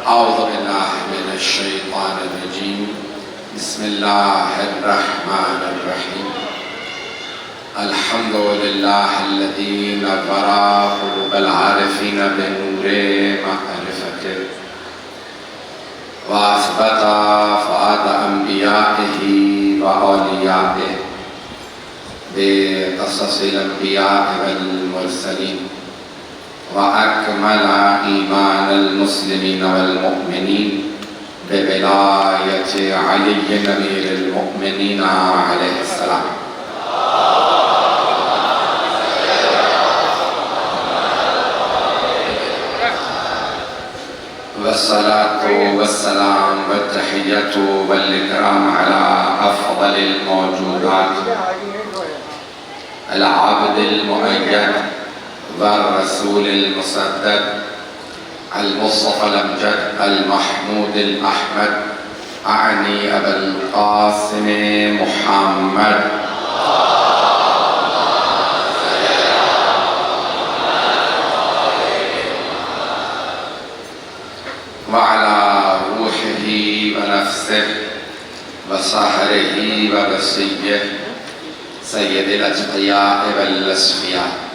أعوذ بالله من الشيطان الرجيم بسم الله الرحمن الرحيم الحمد لله الذي نور قلوب العارفين بنور معرفته وأثبت فؤاد أنبيائه وأوليائه بقصص الأنبياء والمرسلين وأكمل إيمان المسلمين والمؤمنين بولاية علي أمير المؤمنين عليه السلام والصلاة والسلام والتحية والإكرام على أفضل الموجودات العبد المؤيد والرسول المسدد المصطفى الأمجد المحمود الأحمد أعني أبا القاسم محمد وعلى روحه ونفسه وصهره وبصيه سيد الأتقياء والأصفياء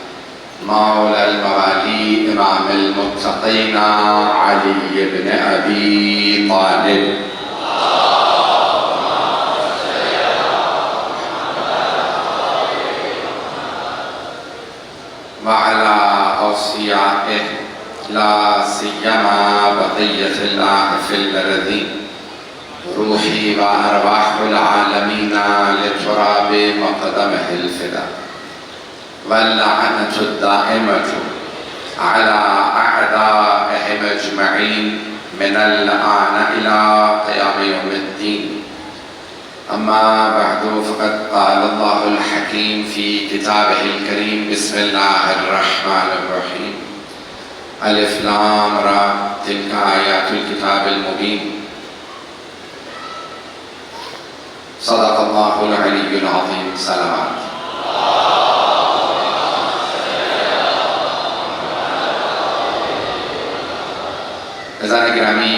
مولى الموالي إمام المتقين علي بن أبي طالب وعلى أوصيائه لا سيما بقية الله في الأرضين روحي وأرواح العالمين لتراب مقدمه الفداء واللعنة الدائمة على أعدائهم أجمعين من الآن إلى قيام يوم الدين أما بعد فقد قال الله الحكيم في كتابه الكريم بسم الله الرحمن الرحيم ألف لام را تلك آيات الكتاب المبين صدق الله العلي العظيم سلامات عزیزان گرامی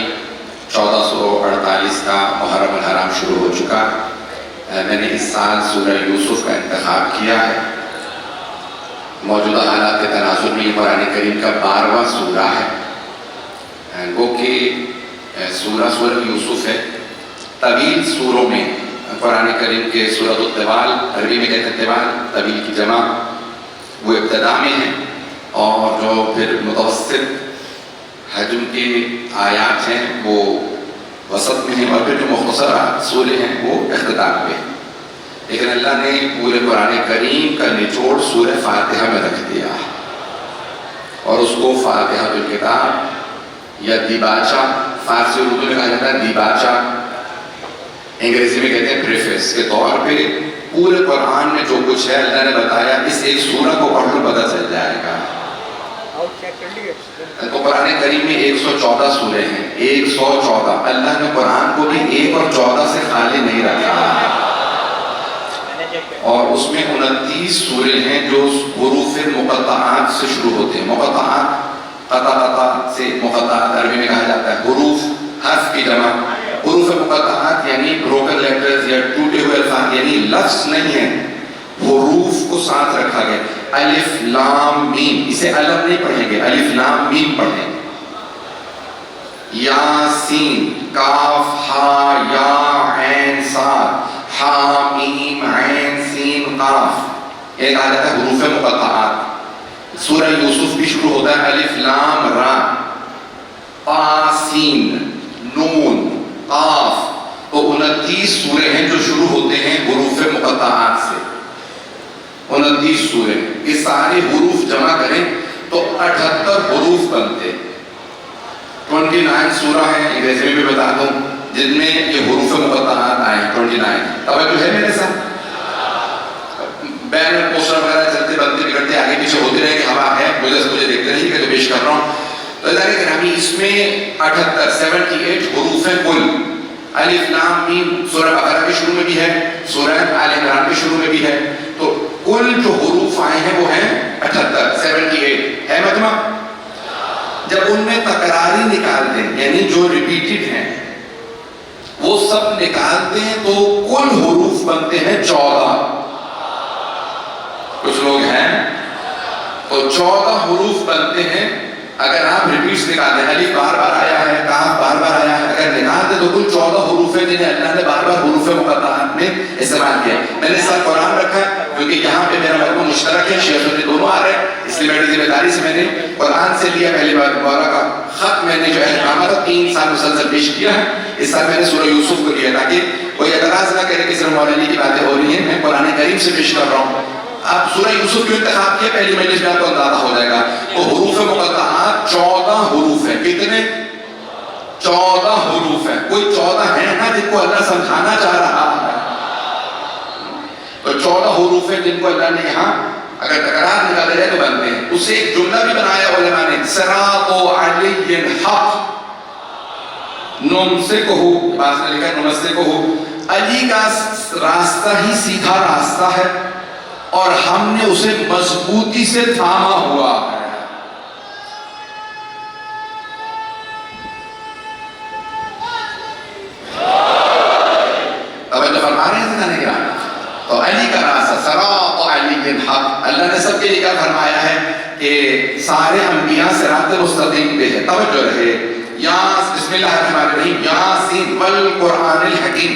1448 کا محرم الحرام شروع ہو چکا میں نے اس سال سورہ یوسف کا انتخاب کیا ہے موجودہ حالات کے تناظر میں یہ قرآن کریم کا 12واں سورہ ہے وہ کہ سورہ یوسف ہے طویل سوروں میں قرآن کریم کے سورۃ الطوال عربی میں کہتے ہیں طوال طویل کی جمع وہ ابتدا میں ہیں اور جو پھر متوسط حجم کے آیات ہیں وہ وسط میں ہیں اور پھر جو مختصر سورے ہیں وہ اختتام میں ہیں لیکن اللہ نے پورے قرآن کریم کا نچوڑ سورہ فاتحہ میں رکھ دیا اور اس کو فاتحہ الکتاب یا دیباچہ فارسی اور اردو میں کہا جاتا ہے دیباچہ انگریزی میں کہتے ہیں پریفیس کے طور پہ پورے قرآن میں جو کچھ ہے اللہ نے بتایا اس ایک سورہ کو پڑھ لو پتہ چل جائے گا تو قرآن کریم میں 114 سورے ہیں 114 اللہ نے قرآن کو بھی 1 اور 14 سے خالی نہیں رکھا اور اس میں 29 سورے ہیں جو حروف مقطعات سے شروع ہوتے ہیں مقطعات قطع سے مقطعات عربی میں کہا جاتا ہے حروف حرف کی جمع حروف مقطعات یعنی بروکن لیٹرز یا ٹوٹے ہوئے الفاظ یعنی لفظ نہیں ہے حروف کو ساتھ رکھا گیا الف لام میم اسے الف نہیں پڑھیں گے الف لام میم پڑھیں گے یاسین کاف ہا یا عین صاد ہا میم عین سین قاف یہ کہا جاتا ہے حروف مقطعات سورہ یوسف بھی شروع ہوتا ہے الف لام را طا سین نون قاف تو 29 سورے ہیں جو شروع ہوتے ہیں حروف مقطعات سے 29 سورے یہ سارے حروف جمع کریں تو 78 حروف بنتے 29 سورہ ہیں انگریزی میں بھی بتا دوں جن میں یہ حروف مقطعات آئے ہیں 29 توجہ ہے میرے ساتھ بین میں پوسٹر وغیرہ چلتے بنتے بگڑتے آگے پیچھے ہوتے رہے کہ ہوا ہے مجھے دیکھتے رہیے کہ جو پیش کر رہا ہوں تو ادارے گرامی اس میں 78 حروف ہیں کل الف لام میم سورہ بقرہ کے شروع میں بھی ہے سورہ آل عمران کے شروع میں بھی ہے تو کل جو حروف آئے ہیں وہ ہیں 78 ہے مجمع جب ان میں تکراری نکال دیں یعنی جو ریپیٹڈ ہیں وہ سب نکالتے ہیں تو کل حروف بنتے ہیں 14. کچھ لوگ ہیں تو 14 حروف بنتے ہیں. اگر آپ ریپیٹس نکالتے ہیں, الف بار بار آیا ہے, کاف بار بار آیا ہے, اگر نکالتے تو کل 14 حروف ہیں جنہیں اللہ نے بار بار حروف مقطعات میں استعمال کیا. میں نے ساتھ قرآن رکھا ہے کیونکہ یہاں پہ میرا مجموع مشترک ہے, شیخ نے دونوں آ رہے ہیں, اس لیے میری ذمہ داری سے میں نے قرآن سے لیا. پہلی بار مبارک کا خط میں نے جو احکامات 3 سال مسلسل پیش کیا ہے. اس سال میں نے سورہ یوسف کو لیا تاکہ کوئی اعتراض نہ کرے کہ صرف مولانا کی باتیں ہو رہی ہیں, میں قرآن کریم سے پیش کر رہا ہوں. اب سورہ یوسف کیوں انتخاب کیا, پہلی مجلس میں آپ کو اندازہ ہو جائے گا. تو حروف مقطعات 14 حروف ہیں. کتنے؟ 14 حروف ہیں. کوئی 14 ہیں نا جن کو اللہ سمجھانا چاہ رہا ہے. تو 14 حروف ہیں جن کو اللہ نے یہاں اگر تکرار نکالے جائے تو بنتے ہیں. اس سے ایک جملہ بھی بنایا علماء نے, صراط علی الحق نمسکہ, بعض نے لکھا نمسکہ, علی کا راستہ ہی سیدھا راستہ ہے اور ہم نے اسے مضبوطی سے تھاما ہوا ہے. توجہ فرما رہے ہیں سکھانے کے بعد. تو علی کا راستہ صراط علی الحق, اللہ نے سب کے لیے کیا فرمایا ہے کہ سارے انبیاء صراط مستقیم پہ ہے. توجہ رہے. بسم اللہ الرحمن الرحیم. یاسین والقرآن الحکیم.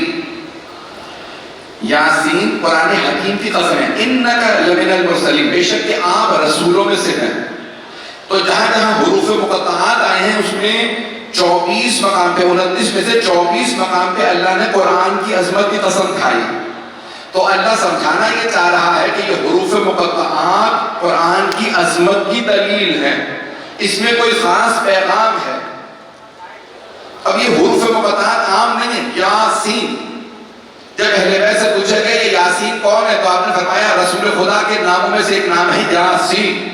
یاسین قرآن حکیم کی قسم ہے. انکا لمن المرسلین, بے شک کہ آپ رسولوں میں سے ہیں. تو جہاں جہاں حروف مقطعات آئے ہیں اس میں 24 مقام پہ, 29 میں سے 24 مقام پہ اللہ نے قرآن کی عظمت کی قسم کھائی. تو اللہ سمجھانا یہ چاہ رہا ہے کہ یہ حروف مقطعات قرآن کی عظمت کی دلیل ہے, اس میں کوئی خاص پیغام ہے. اب یہ حروف مقطعات عام نہیں ہے. یاسین, جب اہل بیت سے پوچھا گیا یہ یاسین کون ہے تو آپ نے فرمایا رسول خدا کے ناموں میں سے ایک نام ہے یاسین.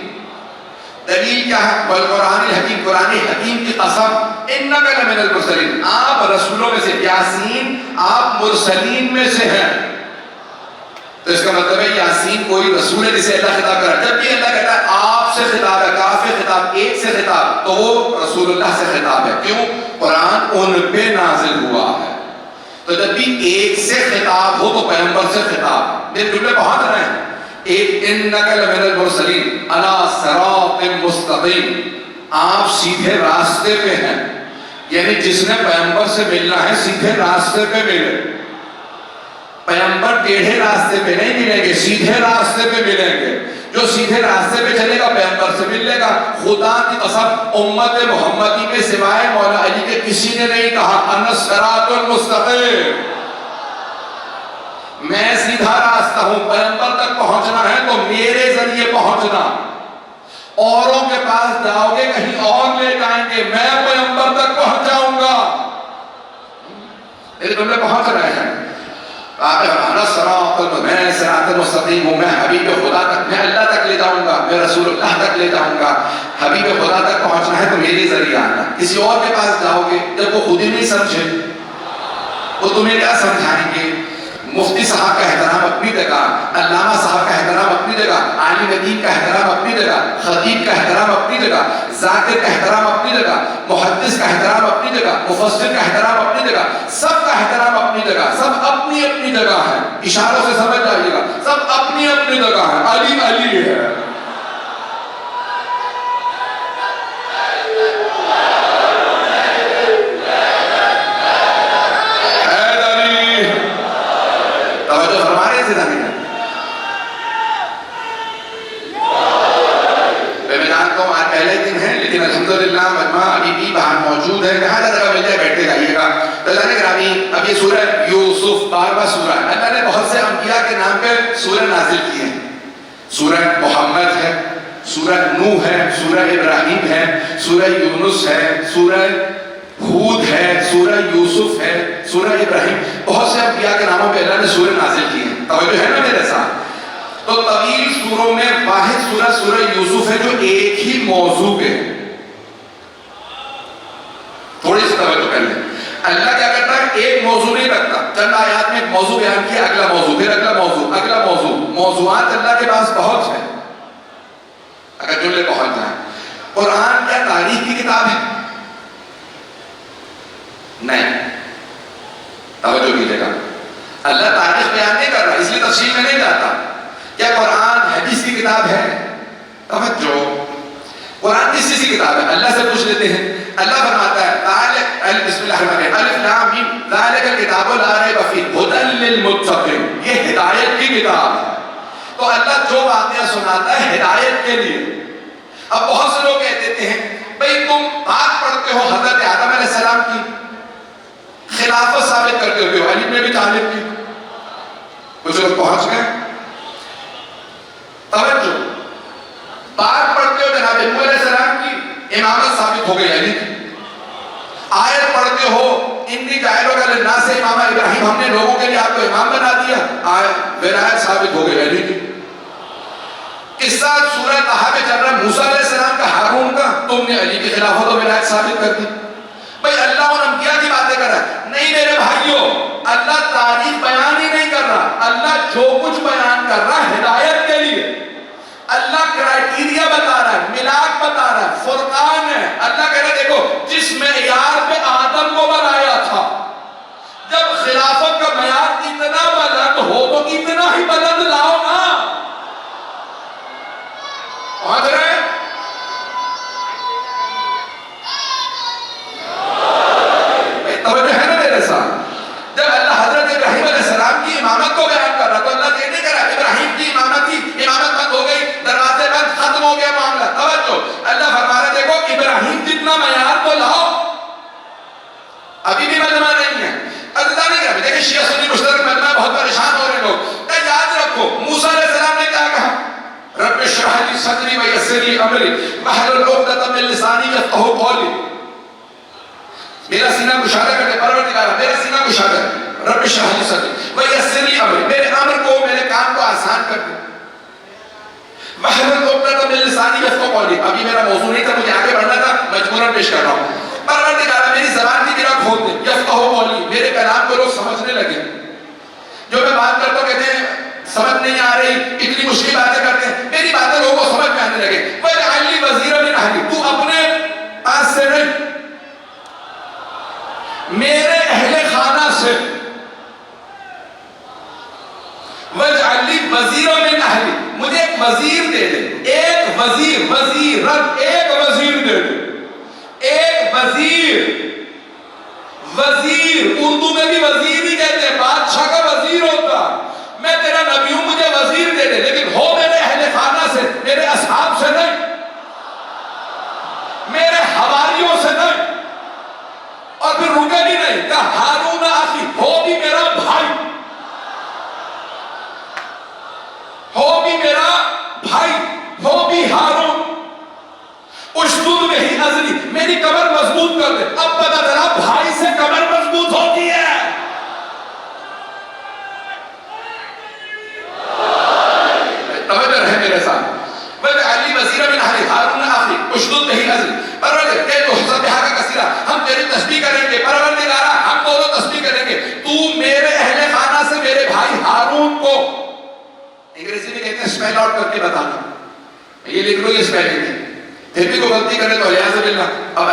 دلیل کیا ہے؟ والقرآن الحکیم, قرآن حکیم کی قسم. انک لمن المرسلین, آپ رسولوں میں سے, یاسین آپ مرسلین میں سے ہیں. تو اس کا مطلب ہے یاسین کوئی رسول ہے جسے اللہ خطاب کر رہا ہے. جب بھی اللہ کہتا ہے آپ سے خطاب ہے, کاف خطاب, ایک سے خطاب, تو وہ رسول اللہ سے خطاب ہے. کیوں؟ قرآن ان پہ نازل ہوا ہے. تو جب بھی ایک سے خطاب ہو تو پیغمبر سے خطاب. میرے جملے پہنچ رہے ہیں. ایک انک لمن المرسلین علی صراط مستقیم, آپ سیدھے راستے پہ ہیں. یعنی جس نے پیغمبر سے ملنا ہے سیدھے راستے پہ ملے. پیغمبر ٹیڑھے راستے پہ نہیں ملیں گے, سیدھے راستے پہ ملیں گے. جو سیدھے راستے پہ چلے گا پیغمبر سے مل لے گا. خدا کی قسم امت محمدی میں سوائے مولا علی کے کسی نے نہیں کہا انا الصراط المستقیم, میں سیدھا راستہ ہوں. پیغمبر تک پہنچنا ہے تو میرے ذریعے پہنچنا. اوروں کے پاس جاؤ گے کہیں اور لے جائیں گے, میں پیغمبر تک پہنچاؤں گا. میرے جملے پہنچ رہے ہیں. میں صراط مستقیم ہوں, میں حبیب خدا تک, میں اللہ تک لے جاؤں گا, میں رسول اللہ تک لے جاؤں گا. حبیب خدا تک پہنچنا ہے تو میرے ذریعے آنا. کسی اور کے پاس جاؤ گے جب وہ خود ہی نہیں سمجھے وہ تمہیں کیا سمجھائیں گے. مفتی صاحب کا احترام اپنی جگہ, علامہ صاحب کا احترام اپنی جگہ, عالم دین کا احترام اپنی جگہ, خطیب کا احترام اپنی جگہ, ذاکر کا احترام اپنی جگہ, محدث کا احترام اپنی جگہ, مفسر کا احترام اپنی جگہ, سب کا احترام اپنی جگہ. سب اپنی اپنی جگہ ہے. اشاروں سے سمجھ جائیے گا, سب اپنی اپنی جگہ ہے. علی علی ہے. الحمدللہ مجمع ابھی بھی باہر موجود ہے, جہاں جگہ مل جائے بیٹھتے جائیے گا. تو اللہ نے گرامی, اب یہ سورہ یوسف 12واں سورہ ہے. اللہ نے بہت سے انبیاء کے نام پہ سورہ نازل کی ہیں. سورہ محمد ہے, سورہ نوح ہے, سورہ ابراہیم ہے, سورہ یونس ہے, سورہ ہود ہے, سورہ یوسف ہے, سورہ ابراہیم. بہت سے انبیاء کے ناموں پہ اللہ نے سورہ نازل کی ہیں. توجہ ہے نا میرے ساتھ. تو طویل سوروں میں واحد سورہ سورہ یوسف ہے جو ایک ہی موضوع پہ ہے. تھوڑی سی توجہ کر لیں. اللہ کیا کرتا ہے, ایک موضوع نہیں رکھتا. چند آیات میں ایک موضوع بیان کیا, اگلا موضوع, پھر اگلا موضوع, اگلا موضوع. موضوعات اللہ کے پاس بہت ہیں اگر جملے پہنچ جائیں. قرآن کیا تاریخ کی کتاب ہے؟ نہیں، توجہ کیجیے گا، اللہ تاریخ بیان نہیں کر رہا، اس لیے تفصیل میں نہیں جاتا. کیا قرآن حدیث کی کتاب ہے؟ توجہ، قرآن کس چیز کی کتاب ہے؟ اللہ سے پوچھ لیتے ہیں. اللہ فرماتا ہے بسم اللہ الرحمن الرحیم الف لام میم ذالک الکتاب لا ریب فیہ ھدی للمتقین، یہ ہدایت کی کتاب ہے. تو اللہ جو واقعہ سناتا ہے ہدایت کے لیے. اب بہت سے لوگ کہہ دیتے ہیں بھئی تم بات پڑھتے ہو حضرت آدم علیہ السلام کی، خلافت ثابت کرتے ہو علی بن ابی طالب کی. کچھ لوگ پہنچ گئے. توجہ، بات پڑھتے ہو جناب نوح علیہ السلام کی، امامت ثابت ہو گئی علی کی. آیت پڑھتے ہو انی جاعلک للناس اماما، ابراہیم ہم نے لوگوں کے لیے آپ کو امام بنا دیا، آیت ولایت ثابت ہو گئی علی کی. قصہ سورہ طٰہٰ میں چل رہا ہے موسیٰ علیہ السلام کا، ہارون کا، تم نے علی کی خلافت و ولایت ثابت کر دی. بھئی اللہ اور انبیاء کی باتیں کر رہا ہے. نہیں میرے بھائیوں، اللہ تاریخ بیان ہی نہیں کر رہا، اللہ جو کچھ بیان کر رہا ہے ہدایت کے لیے. اللہ کرائٹیریا بتا رہا ہے، ملاک بتا رہا ہے، فرقان ہے. اللہ کہہ رہا ہے دیکھو جس معیار پہ آدم کو بنایا تھا، جب خلافت کا معیار اتنا بلند ہو تو اتنا ہی بلند لاؤ نا. پہنچ رہے ہیں؟ توجہ ہے نا میرے ساتھ؟ جب اللہ حضرت ابراہیم علیہ السلام کی امامت کو بیان کر رہا تو اللہ یہ نہیں کر رہا ابراہیم کی امامت تھی، امامت بند ہو گئی، دروازے بند، ختم ہو گیا معاملہ. توجہ، اللہ فرما رہا دیکھو ابراہیم جتنا معیار کو لاؤ. ابھی بھی مجمع نہیں ہے، ادھا نہیں کر. دیکھیں شیعہ سنی مشترک مجمع بہت پریشان ہو رہے لوگ. یاد رکھو موسیٰ علیہ السلام نے کیا کہا؟ رب اشرح لی صدری ویسر لی امری واحلل عقدۃ من لسانی یفقہوا قولی. میرا سینہ کشادہ کر دے پروردگارا، میرا سینہ کشادہ کر. رب اشرح لی صدری ویسر لی امری، میرے امر کو، میرے کام کو آسان کر دے. واحلل عقدۃ من لسانی یفقہوا قولی. ابھی میرا موضوع نہیں تھا، مجھے آگے بڑھنا تھا، مجبوراً پیش کر رہا ہوں. پروردگارا میری زبان کی گرہ کھول دے، یفقہوا قولی، میرے کلام کو لوگ سمجھنے لگے. جو میں بات کرتا ہوں کہتے ہیں سمجھ نہیں آ رہی، اتنی مشکل باتیں کرتے ہیں، میری باتیں لوگوں کو سمجھ میں آنے لگے. وَاجْعَلْ لِي وَزِيرًا مِنْ أَهْلِي، تو اپنے پاس سے نہیں، میرے اہل خانہ سے. وَاجْعَلْ لِي وَزِيرًا مِنْ أَهْلِي، مجھے ایک وزیر دے دے. ایک وزیر، وزیرت، ایک وزیر دے دے. ایک وزیر، وزیر اردو میں بھی وزیر ہی کہتے ہیں، بادشاہ کا وزیر ہوتا. میں تیرا نبی ہوں، مجھے وزیر دے دے، لیکن ہو میرے اہل خانہ سے، میرے اصحاب سے نہیں، میرے حواریوں سے نہیں. اور پھر رکے بھی نہیں، کہ ہارون اخی، ہو بھی میرا بھائی، ہو بھی میرا بھائی، ہو بھی ہارون. اشدد بہ اذری، میری کمر مضبوط کر دے. اب پتہ چلا بھائی سے کمر مضبوط ہوتی ہے. توجہ رہے میرے ساتھ. وَاجْعَلْ لِي وَزِيرًا مِنْ أَهْلِي هَارُونَ أَخِي أُشْدُدْ بِهِ أَزْرِي. پروردگار کہ تو سبحانہ کثیرہ، ہم تیری تسبیح کریں گے. پروردگارا ہم دونوں تسبیح کریں گے. تو میرے اہل خانہ سے میرے بھائی ہارون کو، انگریزی میں کہتے ہیں اسپیل آؤٹ کر کے بتانا. یہ لکھ لو، یہ اسپیلنگ ہے. پھر بھی کوئی غلطی کرے تو علیہ باللہ. اب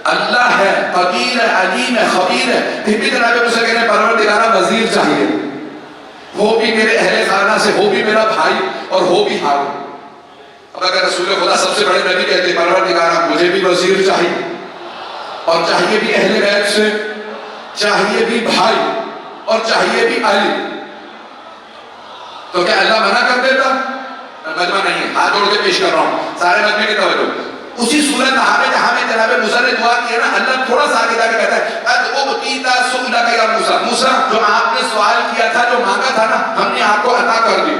اللہ ہے، قدیر ہے، علیم ہے، خبیر ہے، پھر بھی جناب موسیٰ کہنے پروردگارا وزیر چاہیے، وہ بھی میرے اہل خانہ سے، وہ بھی میرا بھائی اور وہ بھی ہارون. اب اگر رسول خدا سب سے بڑے نبی کہتے ہیں پروردگارا مجھے بھی وزیر چاہیے، اور چاہیے بھی اہل بیت سے، چاہیے بھی بھائی اور چاہیے بھی علی، تو کیا اللہ منع کر دیتا؟ مجمع نہیں ہے، ہاتھ جوڑ کے پیش کر رہا ہوں سارے مجمع کی توجہ. اسی سورہ طٰہٰ میں جہاں میں جناب موسیٰ نے دعا کیا نا، اللہ تھوڑا سا آگے جا کے کہتا ہے قَدْ أُعْطِيتَ سُؤْلَكَ يَا موسیٰ، موسیٰ جو آپ نے سوال کیا تھا، جو مانگا تھا نا، ہم نے آپ کو عطا کر دی.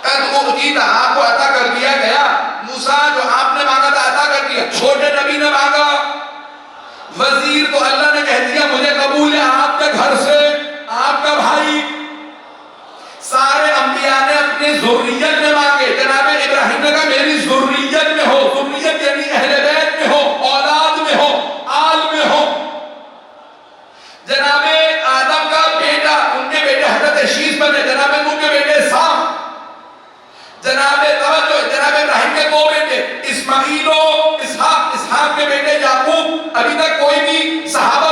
قَدْ أُعْطِيتَ، آپ کو عطا کر دیا گیا. موسیٰ جو آپ نے مانگا تھا عطا کر دیا. چھوٹے نبی نے مانگا وزیر، تو اللہ نے کہہ دیا مجھے قبول ہے، آپ کے گھر سے، آپ کا بھائی. سارے انبیاء نے اپنی ذریت میں مانگے. جناب ابراہیم نے کہا میری ذریت میں ہو، ذریت یعنی اہل بیت میں ہو، اولاد میں ہو، آل میں ہو. جناب آدم کا بیٹا، ان کے بیٹے حضرت شیش بنے، جناب نوح کے بیٹے سام، جناب ابراہیم کے دو بیٹے اسماعیل و اسحاق، اسحاق کے بیٹے یعقوب. ابھی تک کوئی بھی صحابہ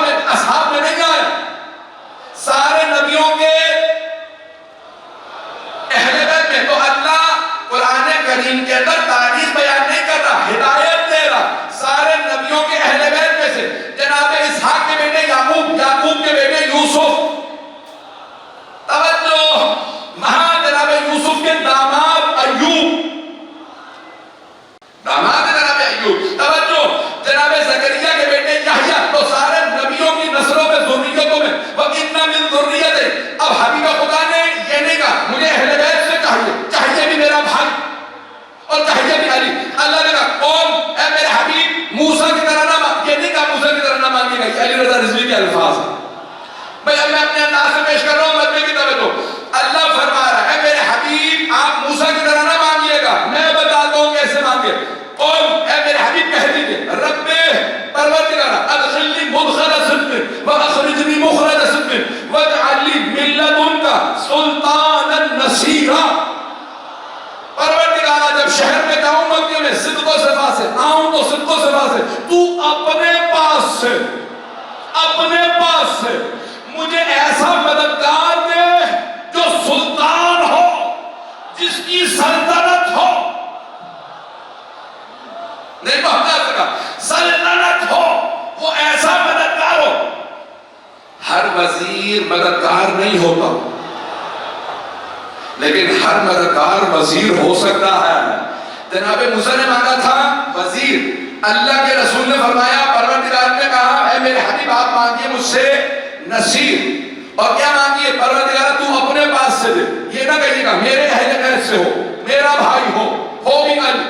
سلطانا نصیرا. پروردگارا جب شہر میں جاؤں مکے میں صدق و صفا سے آؤں تو صدق و صفا سے تو اپنے پاس سے مجھے ایسا مددگار دے جو سلطان ہو، جس کی سلطنت ہو. نہیں پہنچا سکا، سلطنت ہو، وہ ایسا مددگار ہو. ہر وزیر مددگار نہیں ہوتا، لیکن ہر مددگار وزیر ہو سکتا ہے. جناب موسیٰ نے مانگا تھا وزیر، اللہ کے رسول نے فرمایا، پروردگار نے کہا اے میرے حبیب آپ مانگیے مجھ سے نصیر. اور کیا مانگیے؟ پروردگار تو اپنے پاس سے دے. یہ نہ کہیے گا میرے اہل بیت سے ہو، میرا بھائی ہو بھی علی.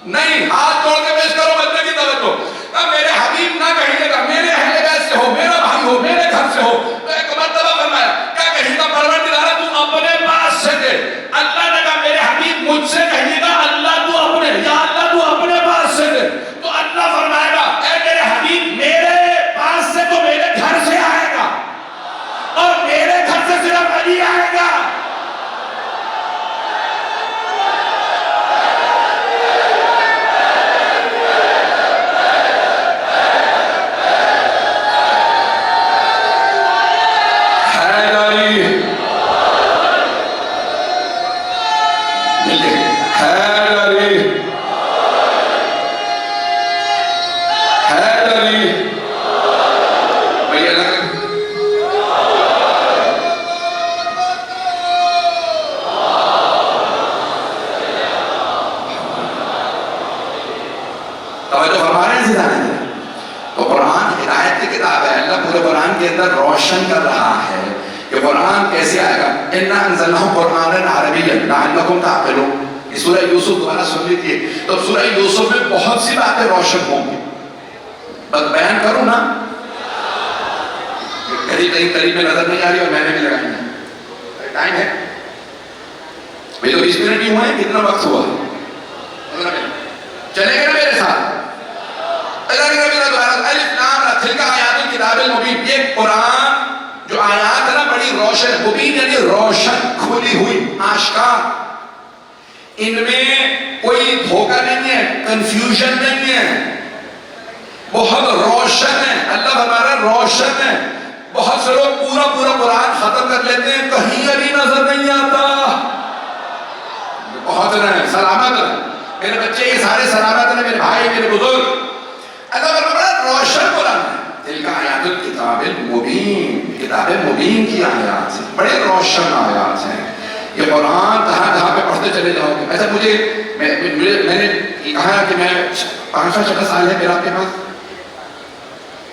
نہیں، ہاتھ جوڑ کے پیش کرو بندے کی توجہ. میرے حبیب نہ کہیے گا میرے اہل بیت سے ہو، میرا بھائی ہو، میرے گھر سے ہو. تو ایک مرتبہ فرمایا کیا کہیے گا؟ پروردگار تو اپنے پاس سے دے. اللہ نے کہا میرے حبیب مجھ سے کہیے گا اللہ تو اپنے، یا اللہ تو اپنے پاس سے دے. تو اللہ فرمائے گا اے میرے حبیب میرے پاس سے تو میرے گھر سے آئے گا، اور میرے گھر سے صرف علی آئے گا. روشن کر رہا ہے کہ قرآن کیسے آئے گا. اِنَّا أَنزَلْنَاهُ قُرْآنًا عَرَبِيًّا لَعَلَّكُمْ تَعْقِلُونَ. یہ سورہ یوسف دوبارہ سن لیجیے. تو سورہ یوسف میں بہت سی باتیں روشن ہوں گی. بس بیان کروں نا، قریب میں نظر نہیں آ رہی اور میں نے بھی لگائی ہے. ٹائم ہے بھئی، تو 20 منٹ ہی ہوئے ہیں. کتنا وقت ہوا؟ چلے گا نا میرے ساتھ؟ الف لام را تلک آیات الکتاب المبین. یہ قرآن جو آیات ہے نا بڑی روشن ہے. مبین یعنی روشن، کھلی ہوئی، آشکار. ان میں کوئی دھوکہ نہیں ہے، کنفیوژن نہیں ہے، بہت روشن ہے. اللہ ہمارا روشن ہے. بہت سے لوگ پورا قرآن ختم کر لیتے ہیں، کہیں ابھی نظر نہیں آتا. بہت رہے سلامت رہے میرے بچے، یہ سارے سلامت رہے میرے بھائی، میرے بزرگ. اللہ کا بڑا روشن قرآن ہے. تلک آیات الکتاب المبین، کتاب مبین کی آیات ہیں، بڑے روشن آیات ہیں. یہ قرآن کہاں پہ پڑھتے چلے جاؤ گے. اچھا میں نے کہا کہ میں 5واں سال ہے میرا آپ کے پاس،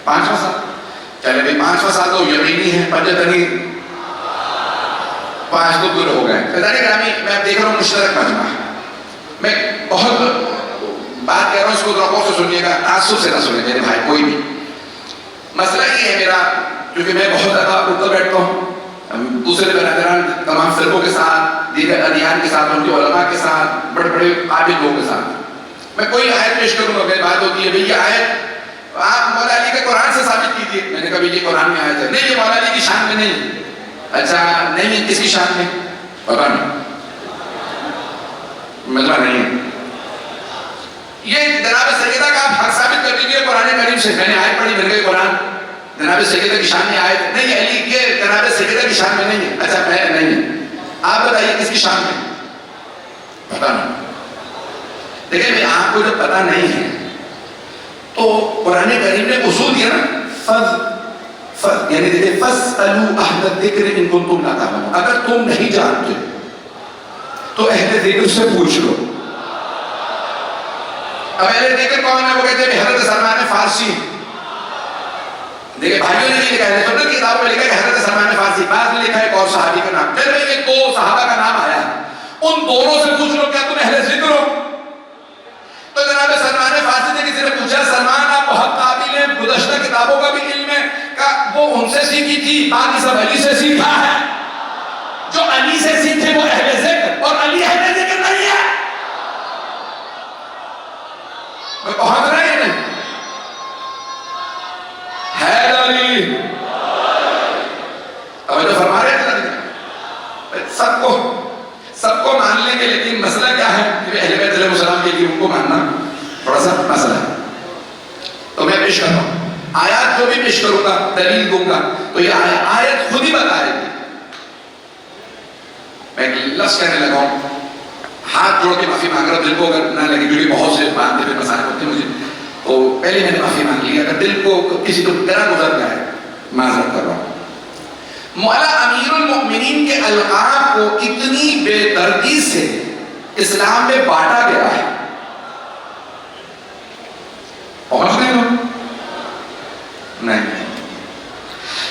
5واں سال. چلے بھائی 5واں سال تو یقینی ہے، پنجتنی 5 تو پورے ہو گئے. میں دیکھ رہا ہوں مشترک مجمع. میں بہت بات کہہ رہا ہوں، اس کو ذوق سے سنیے گا، تعصب سے نہ سنیں میرے بھائی کوئی بھی. مسئلہ یہ ہے میرا، کیونکہ میں بہت زیادہ اٹھتا بیٹھتا ہوں دوسرے برادران تمام فرقوں کے ساتھ، دیگر ادیان کے ساتھ، ان کے علماء کے ساتھ، بڑے بڑے قابل لوگوں کے ساتھ. میں کوئی آیت پیش کروں گا، میری بات ہوتی ہے بھئی یہ آیت آپ مولا علی کے قرآن سے ثابت کیجیے. میں نے کہا بھئی یہ قرآن میں آیت ہے. نہیں، یہ مولا علی کی شان میں نہیں. اچھا نہیں، کس کی شان میں؟ پتا نہیں، مطلب نہیں ہے. یہ جناب سیدہ کا آپ حق ثابت کر دیجیے قرآن کریم سے. میں نے آیت پڑھی، میں نے کہا قرآن جناب سیدہ کی شان میں آیت نہیں. علی کے جناب سیدہ کی شان میں نہیں ہے. اچھا میں نہیں ہے، آپ بتائیے کس کی شان میں؟ پتا نہیں. دیکھیں آپ کو جب پتا نہیں ہے تو قرآن کریم نے اصول دیا نا، یعنی دیکھیں فَاسْأَلُوا أَهْلَ الذِّكْرِ إِن كُنتُمْ لَا تَعْلَمُونَ. اگر تم نہیں جانتے تو اہل ذکر سے پوچھ لو. اب اہل ذکر کون ہے؟ وہ کہتے ہیں حضرت سلمان فارسی. دیکھیں بھائیوں نے یہ لکھا ہے، سنت کی کتاب میں لکھا ہے کہ حضرت سلمان فارسی. بعد میں لکھا ہے ایک اور صحابی کا نام. پھر میں یہ 2 صحابہ کا نام آیا، ان دونوں سے پوچھ لو کیا تم اہل ذکر ہو؟ تو جناب سلمان فارسی نے کسی نے پوچھا سلمان آپ بہت قابل ہیں، گزشتہ کتابوں کا بھی علم ہے. کہا وہ ان سے سیکھی تھی، باقی سب علی سے سیکھا ہے. جو علی سے سیکھے وہ اہل ذکر، اور علی اہل ذکر نہیں ہے. میں پہنچ رہا ہے نہیں ہے علی. توجہ فرما رہے ہیں سب کو مان لیں گے، لیکن مسئلہ کیا ہے کہ اہل بیت علیہ السلام کے لیے ان کو ماننا تھوڑا سا مسئلہ ہے. تو میں پیش کرتا ہوں آیات، جو بھی پیش کروں گا دلیل دوں گا تو یہ آیت خود ہی بتائے گی. میں لفظ کہنے لگا ہوں، ہاتھ جوڑ کے معافی مانگ رہا ہوں، دل کو اگر نہ لگے، کیونکہ بہت سے باتیں پھر مسائل ہوتے ہیں مجھے، تو پہلے میں نے معافی مانگ لی. اگر دل کو کسی کو گرا گزر گیا ہے معذرت کر رہا ہوں. مولا امیر المؤمنین کے القاب کو اتنی بے دردی سے اسلام میں بانٹا گیا ہے. پہنچ گئے ہو؟ نہیں.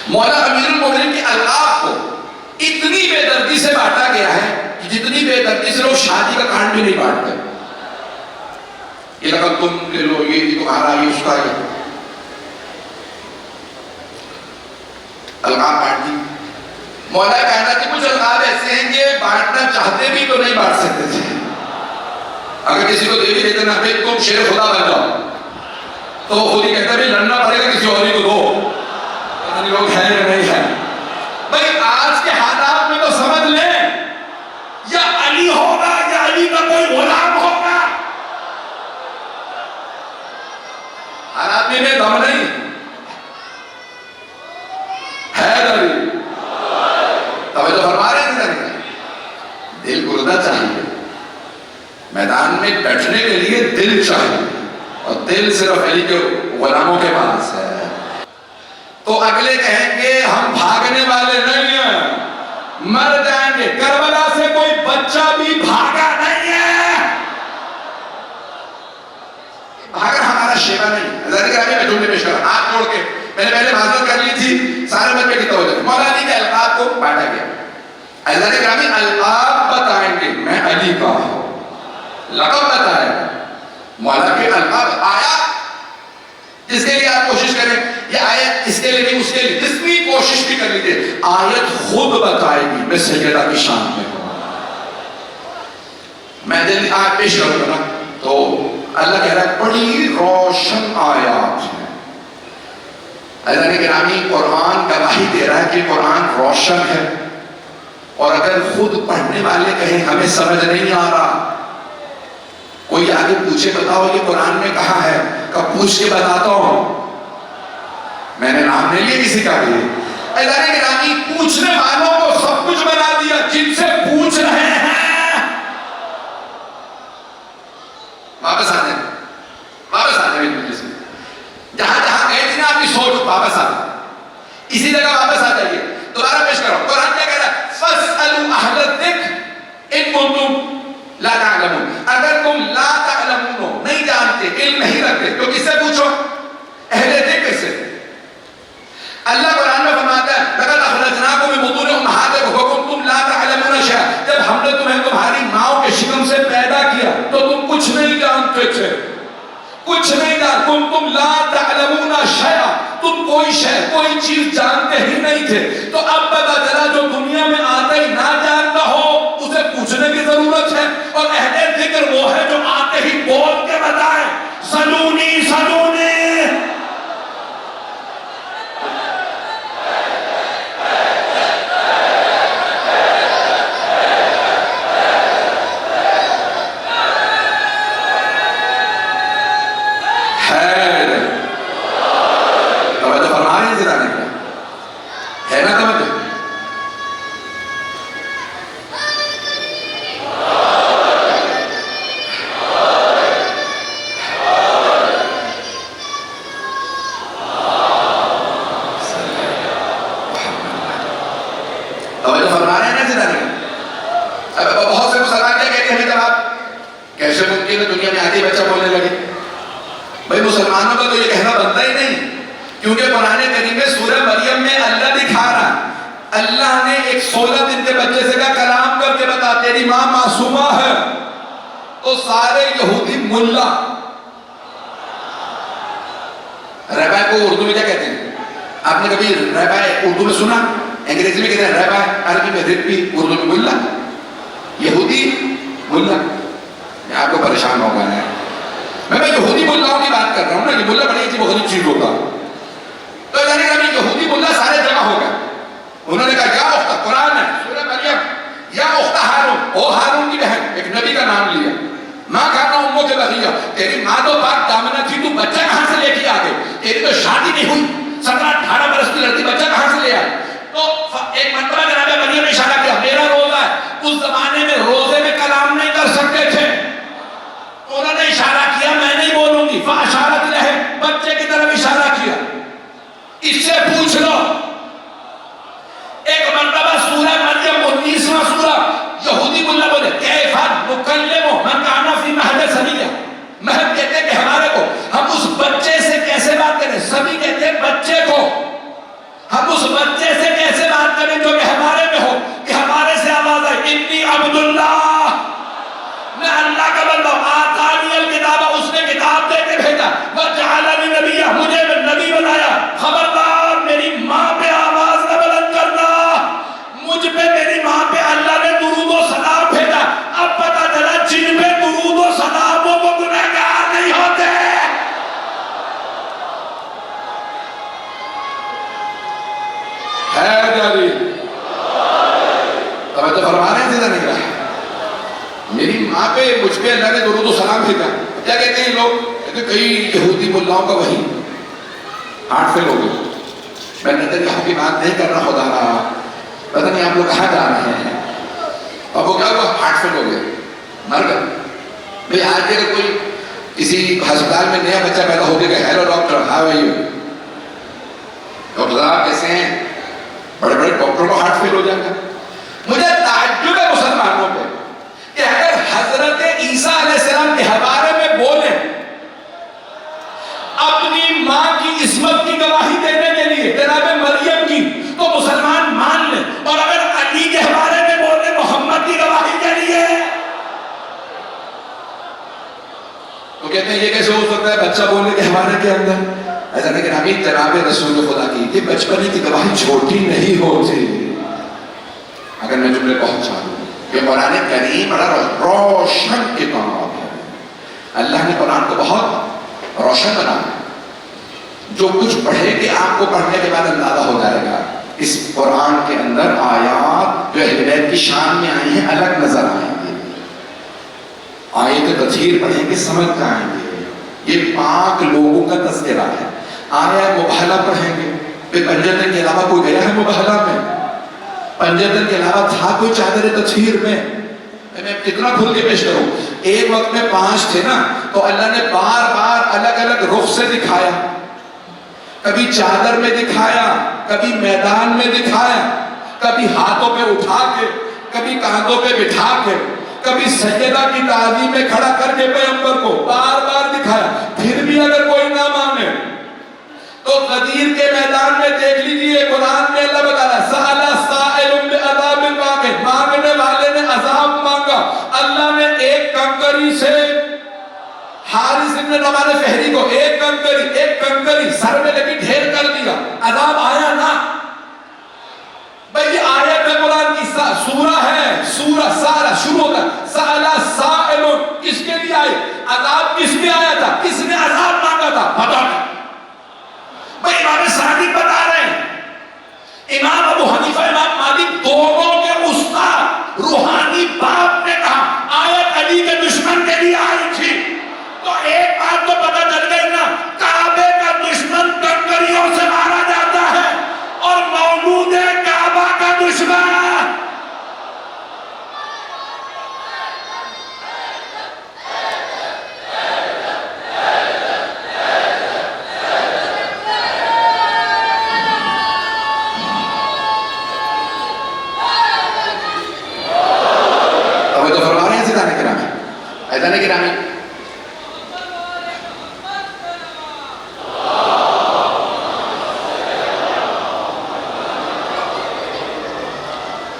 مولا امیر المؤمنین کے القاب کو اتنی بے دردی سے بانٹا گیا ہے کہ جتنی بے دردی سے لوگ شادی کا کانڈ بھی نہیں بانٹتے. یہ لقب تم لے لو، یہ تمہارا، یہ اس کا، القاب بانٹ دی. مولا کہنا کہ کچھ القاب ایسے ہیں کہ بانٹنا چاہتے بھی تو نہیں بانٹ سکتے تھے. اگر کسی کو دے بھی دیتے نا، بھائی تم شیر خدا بن جاؤ، تو خود ہی کہتا ہے لڑنا پڑے گا، کسی اور ہی کو دو. لوگ ہیں یا نہیں ہیں؟ بھائی آج کے حالات میں تو سمجھ لیں، یا علی ہوگا یا علی کا کوئی غلام ہوگا. ہر آدمی میں دم نہیں ہے. علی توجہ فرما رہے ہیں، دل گردہ چاہیے، میدان میں بیٹھنے کے لیے دل چاہیے، اور دل صرف علی کے غلاموں کے پاس ہے. تو اگلے کہیں گے ہم بھاگنے والے نہیں ہیں، مر جائیں گے. کربلا سے کوئی بچہ بھی بھاگا نہیں ہے، بھاگر ہمارا شیوا نہیں. میں جملے پیش کر ہاتھ جوڑ کے میں نے پہلے معذرت کر لی تھی، سارے بچے کی توجہ. مولا علی کے القاب کو بانٹا گیا. حضرت گرامی القاب بتائیں گے، میں علی کا ہوں. لقب بتائیں، مولا کے القاب. آیات جس کے لیے آپ کوشش کریں، یہ آیت اس کے لیے نہیں، اس کے لیے جتنی کوشش بھی کر لیجیے، آیت خود بتائے گی میں سیدہ کی شان میں ہوں. میں دل آیت پیش کروں گا نا، تو اللہ کہہ رہا ہے بڑی روشن آیات ہیں. اللہ گرامی قرآن گواہی دے رہا ہے کہ قرآن روشن ہے. اور اگر خود پڑھنے والے کہیں ہمیں سمجھ نہیں آ رہا، کوئی آگے پوچھے بتاؤ یہ قرآن میں کہاں ہے، کب پوچھ کے بتاتا ہوں. میں نے نام نہیں لیا کسی کا بھی. اللہ گرامی پوچھنے والوں کو سب کچھ بنا دیا، جن سے پوچھ رہے ہیں واپس آ جائیں، واپس آ جائیں. جہاں جہاں گئے تھے نا آپ کی سوچ، واپس آ جائیں، اسی جگہ واپس آ جائیے. دوبارہ پیش کرو. قرآن کیا کہہ رہا ہے؟ فَاسْأَلُوا أَهْلَ الذِّكْرِ إِن كُنتُمْ لا تعلمون. اگر تم لا تعلمون ہو، نہیں جانتے، علم نہیں رکھتے، تو کس سے پوچھو؟ اہل ذکر سے. اللہ قرآن میں فرماتا ہے لَقَدْ أَخْرَجْنَاكُم مِّن بُطُونِ أُمَّهَاتِكُمْ وَكُنتُمْ لَا تَعْلَمُونَ شَيْئًا. جب ہم نے تمہیں تمہاری ماؤں کے شکم سے پیدا کیا تو تم کچھ نہیں جانتے تھے، کچھ نہیں جانتے. تم لا تعلمون شیئا، تم کوئی شے، کوئی چیز جانتے ہی نہیں تھے. تو اب پتہ چلا جو دنیا میں آتا ہی نہ جانتا ہو اسے پوچھنے کی ضرورت ہے. اور اہل ذکر وہ ہے جو آتے ہی بول کے بتائیں سلونی سلونی. مسلمانوں کا تو یہ کہنا بنتا ہی نہیں، کیونکہ قرآن کریم میں سورہ مریم میں اللہ دکھا رہا، اللہ نے ایک 16 دن کے بچے سے کہا کلام کر کے بتا تیری ماں معصومہ ہے. تو سارے یہودی ملا، رہبائے کو اردو میں کیا کہتے ہیں؟ آپ نے کبھی رہبائے اردو میں سنا؟ انگریزی میں کہتے ہیں رہبائے، عربی میں ربی، اردو میں ملا. یہودی ملا. میں آپ کو پریشان ہو گیا ہے، میں یہودی ملاؤں کی بات کر رہا ہوں نا، یہ ملا بڑی مختلف چیز ہوگا. تو یہودی ملا سارے جمع ہو گئے. انہوں نے کہا یا اختہ قرآن ہے سورہ مریم، یا او ہارون کی بہن، ایک نبی کا نام لیا، ماں کہنا امو کے بغیہ، تیری ماں تو پاک دامنہ تھی، تو بچہ کہاں سے لے کے آ گئی؟ تیری تو شادی نہیں ہوئی، 17-18 برس کی لڑکی بچہ کہاں سے لے آئی؟ تو ایک مرتبہ جناب مریم نے اشارہ کیا، میرا روزہ ہے۔ اس زمانے میں روزے میں کلام نہیں کر سکتے تھے، انہوں نے اشارہ کیا میں نہیں بولوں گی، فاشارت لہ، بچے کی طرف اشارہ کیا، اس سے پوچھ لو۔ ایک مرتبہ سورہ مریم 19واں سورہ، یہودی ملا بولے کیفا نکلم من کان فی مہد صبیہ، مہد کہتے ہیں کہ ہمارے کو ہم اس بچے سے کیسے بات کریں، سبھی کہتے ہیں بچے کو، ہم اس بچے سے کیسے بات کریں جو کہ ہمارے میں ہو، کہ ہمارے سے آواز آئے انی عبداللہ، میں اللہ کا بندہ ہوں، آتانی الکتاب، اس نے کتاب دے کے بھیجا، وجعلنی نبیہ، مجھے نبی بنایا، خبردار میری ماں پہ آواز نہ بلند کرنا، مجھ پہ میری ماں پہ اللہ نے درود و سلام بھیجا۔ اب پتہ چلا جن پہ درود و سلام وہ گنہگار نہیں ہوتے۔ ہے جاری توجہ فرما رہے ہیں سیدھا نکلا ہے، میری ماں پہ مجھ پہ اللہ نے درود و سلام بھیجا۔ کیا کہتے ہیں لوگ؟ کہتے ہیں کئی یہودی ملاؤں کا وہی ہارٹ فیل ہو گئے، میں کہتے ہیں کہ آپ کی بات نہیں کر رہا خدا رہا، پتہ نہیں آپ لوگ کہاں جا رہے ہیں، اب وہ کیا ہوا؟ ہارٹ فیل ہو گئے، مر گئے۔ بھئی آج بھی اگر کوئی کسی ہسپتال میں نیا بچہ پیدا ہو گیا، hello doctor how are you, doctor صاحب کیسے ہیں؟ بڑے بڑے ڈاکٹر کو ہارٹ فیل ہو جائے گا۔ مجھے تعجب ہے مسلمانوں پہ کہ اگر حضرت عیسیٰ علیہ السلام کے بارے میں بولیں اپنی ماں کی عصمت کی گواہی دینے کے لیے، جناب مریم کی، تو مسلمان مان لیں، اور اگر علی کے بارے میں بولیں محمد کی گواہی کے لیے تو کہتے ہیں یہ کیسے ہو سکتا ہے بچہ بولنے کے ہمارے کے اندر؟ ایسا نہیں کہ ابھی جناب رسول خدا کی یہ بچپنے کی گواہی چھوٹی نہیں ہوتی۔ اگر میں جملے پہنچا دوں، یہ قرآن کریم بڑا روشن کتاب ہے، اللہ نے قرآن کو بہت روشن بنایا، جو کچھ پڑھے کہ آپ کو پڑھنے کے بعد اندازہ ہو جائے گا۔ اس قرآن کے اندر آیات جو اہل بیت کی شان میں آئی ہیں الگ نظر آئیں گے، آیت تطہیر پڑھیں گے سمجھ جائیں گے، یہ پاک لوگوں کا تذکرہ ہے۔ آیا مباہلہ پڑھیں گے، پھر پنجتن کے علاوہ کوئی گیا ہے مباہلہ میں؟ پنجتن کے علاوہ تھا کوئی چادر تطہیر میں؟ میں کتنا کھل کے پیش کروں، ایک وقت میں 5 تھے نا، تو اللہ نے بار بار الگ الگ رخ سے دکھایا، کبھی چادر میں دکھایا، کبھی میدان میں دکھایا، کبھی ہاتھوں پہ اٹھا کے، کبھی کاندھوں پہ بٹھا کے، کبھی سجدہ کی تعظیم میں کھڑا کر کے پیغمبر کو بار بار دکھایا۔ پھر بھی اگر کوئی نہ مانے تو غدیر کے میدان میں دیکھ لیجئے، قرآن میں اللہ بتا رہا ہے سأل سائل بعذاب واقع، مانگنے والے نے عذاب مانگا، اللہ نے ایک کنکری سے حارث ابن نعمان فہری کو ایک کنکری سر میں لگی ڈھیر کر دیا، عذاب آیا نا؟ بھئی یہ آیت ہے قرآن کی، سورہ ہے، سورہ سارا شروع ہوتا ہے سأل سائل، کس کے لیے آئے؟ عذاب کس میں آیا تھا؟ کس نے عذاب مانگا تھا؟ بتا دیں۔ بھئی امام صادق بتا رہے ہیں، امام ابو حنیفہ امام مالک دونوں کے استاد روحانی باپ نے کہا آیت علی کے دشمن کے لیے آئی تھی، تو ایک بات تو پتہ چل گئی نا، کعبے کا دشمن کنکریوں سے مارا جاتا ہے، اور مولود کعبہ کا دشمن ایسا نہیں گرامی۔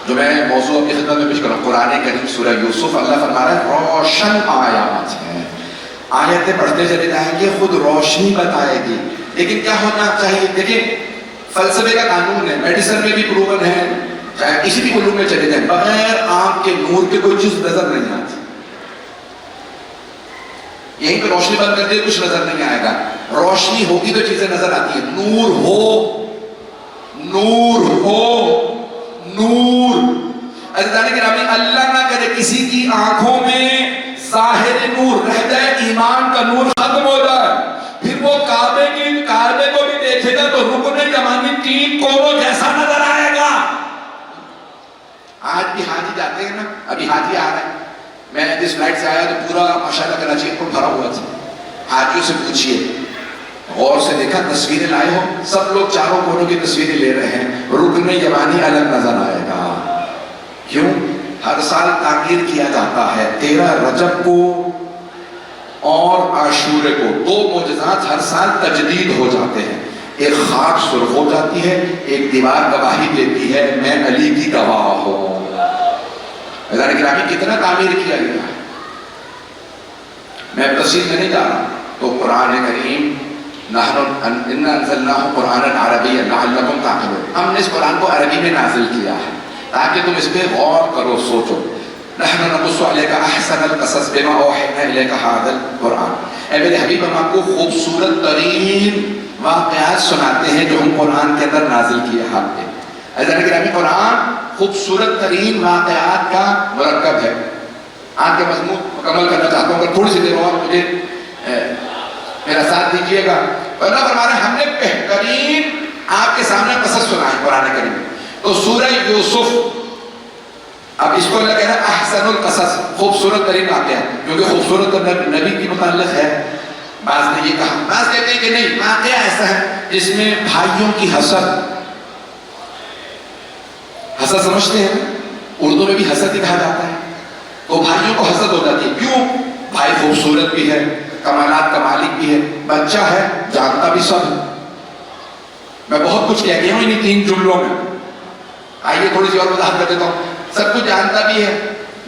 جو میں موضوع اپنی خدمت میں پیش کر رہا ہوں، قرآن کریم سورہ یوسف، اللہ فرما رہا ہے روشن آیات ہیں، آیتیں پڑھتے چلے جائیں گے خود روشنی بتائے گی۔ لیکن کیا ہونا چاہیے؟ دیکھیں فلسفے کا قانون ہے، میڈیسن میں بھی پروون ہے، چاہے کسی بھی علوم میں چلے جائیں، بغیر آنکھ کے نور کے کوئی چیز نظر نہیں آتی۔ یہیں پہ روشنی بند کر دے کچھ نظر نہیں آئے گا، روشنی ہوگی تو چیزیں نظر آتی ہیں۔ نور ہو، نور ہو، نور عزیزان گرامی اللہ نہ کرے کسی کی آنکھوں میں ظاہر نور رہ جائے، ایمان کا نور ختم ہو جائے، پھر وہ کعبے کو بھی دیکھے گا تو رکن یمانی 3 کونوں جیسا نظر آئے گا۔ آج بھی حاجی جاتے ہیں نا، ابھی حاجی آ رہا ہے، میں جس فلائٹ سے آیا تو پورا ماشاءاللہ کراچی ایئرپورٹ بھرا ہوا تھا۔ حاجیوں سے پوچھئے، غور سے دیکھا تصویریں لائے ہو، سب لوگ چاروں کونوں کی تصویریں لے رہے ہیں، رکن یمانی الگ نظر آئے گا۔ کیوں؟ ہر سال تعمیر کیا جاتا ہے، 13 رجب کو اور عاشورے کو 2 معجزات ہر سال تجدید ہو جاتے ہیں، ایک خاک سرخ ہو جاتی ہے، ایک دیوار گواہی دیتی ہے میں علی کی گواہ ہوں۔ عزیزان گرامی کتنا تعمیر کیا گیا ہے، میں تفصیل میں نہیں جا رہا۔ تو قرآن کریم اِنَّا أَنزَلْنَاهُ قُرْآنًا عَرَبِيًّا لَعَلَّكُمْ تَعْقِلُونَ، ہم نے اس قرآن کو عربی میں نازل کیا ہے تاکہ تم اس پہ غور کرو، سوچو۔ نَحْنُ نَقُصُّ عَلَيْكَ أَحْسَنَ الْقَصَصِ بِمَا أَوْحَيْنَا إِلَيْكَ هَٰذَا الْقُرْآنَ، اے میرے حبیب ہم آپ کو خوبصورت ترین واقعات سناتے ہیں جو ہم قرآن کے اندر نازل کیے ہیں آپ پہ۔ عزیزان گرامی قرآن خوبصورت ترین واقعات کا مرکب ہے۔ آج کے مضمون مکمل کرنا چاہتا ہوں، اگر تھوڑی سی دیر اور مجھے میرا ساتھ دیجیے گا۔ اللہ فرما رہے ہیں ہم نے بہترین آپ کے سامنے قصص سنا ہے قرآن کریم۔ تو سورہ یوسف، اب اس کو اللہ کہہ رہا ہے احسن القصص، خوبصورت ترین واقعہ، کیونکہ خوبصورت نبی کی متعلق ہے۔ بعض نے یہ کہا، بعض کہتے ہیں کہ نہیں، واقعہ ایسا ہے جس میں بھائیوں کی حسد سمجھتے ہیں، اردو میں بھی حسد ہی کہا جاتا ہے، تو بھائیوں کو حسد ہو جاتی ہے۔ کیوں؟ بھائی خوبصورت بھی ہے، کمالات کا مالک بھی ہے، بچہ ہے، جانتا بھی سب ہے۔ میں بہت کچھ کہہ گیا ہوں انہی 3 جملوں میں، آئیے تھوڑی سی اور وضاحت کر دیتا ہوں۔ سب کچھ جانتا بھی ہے،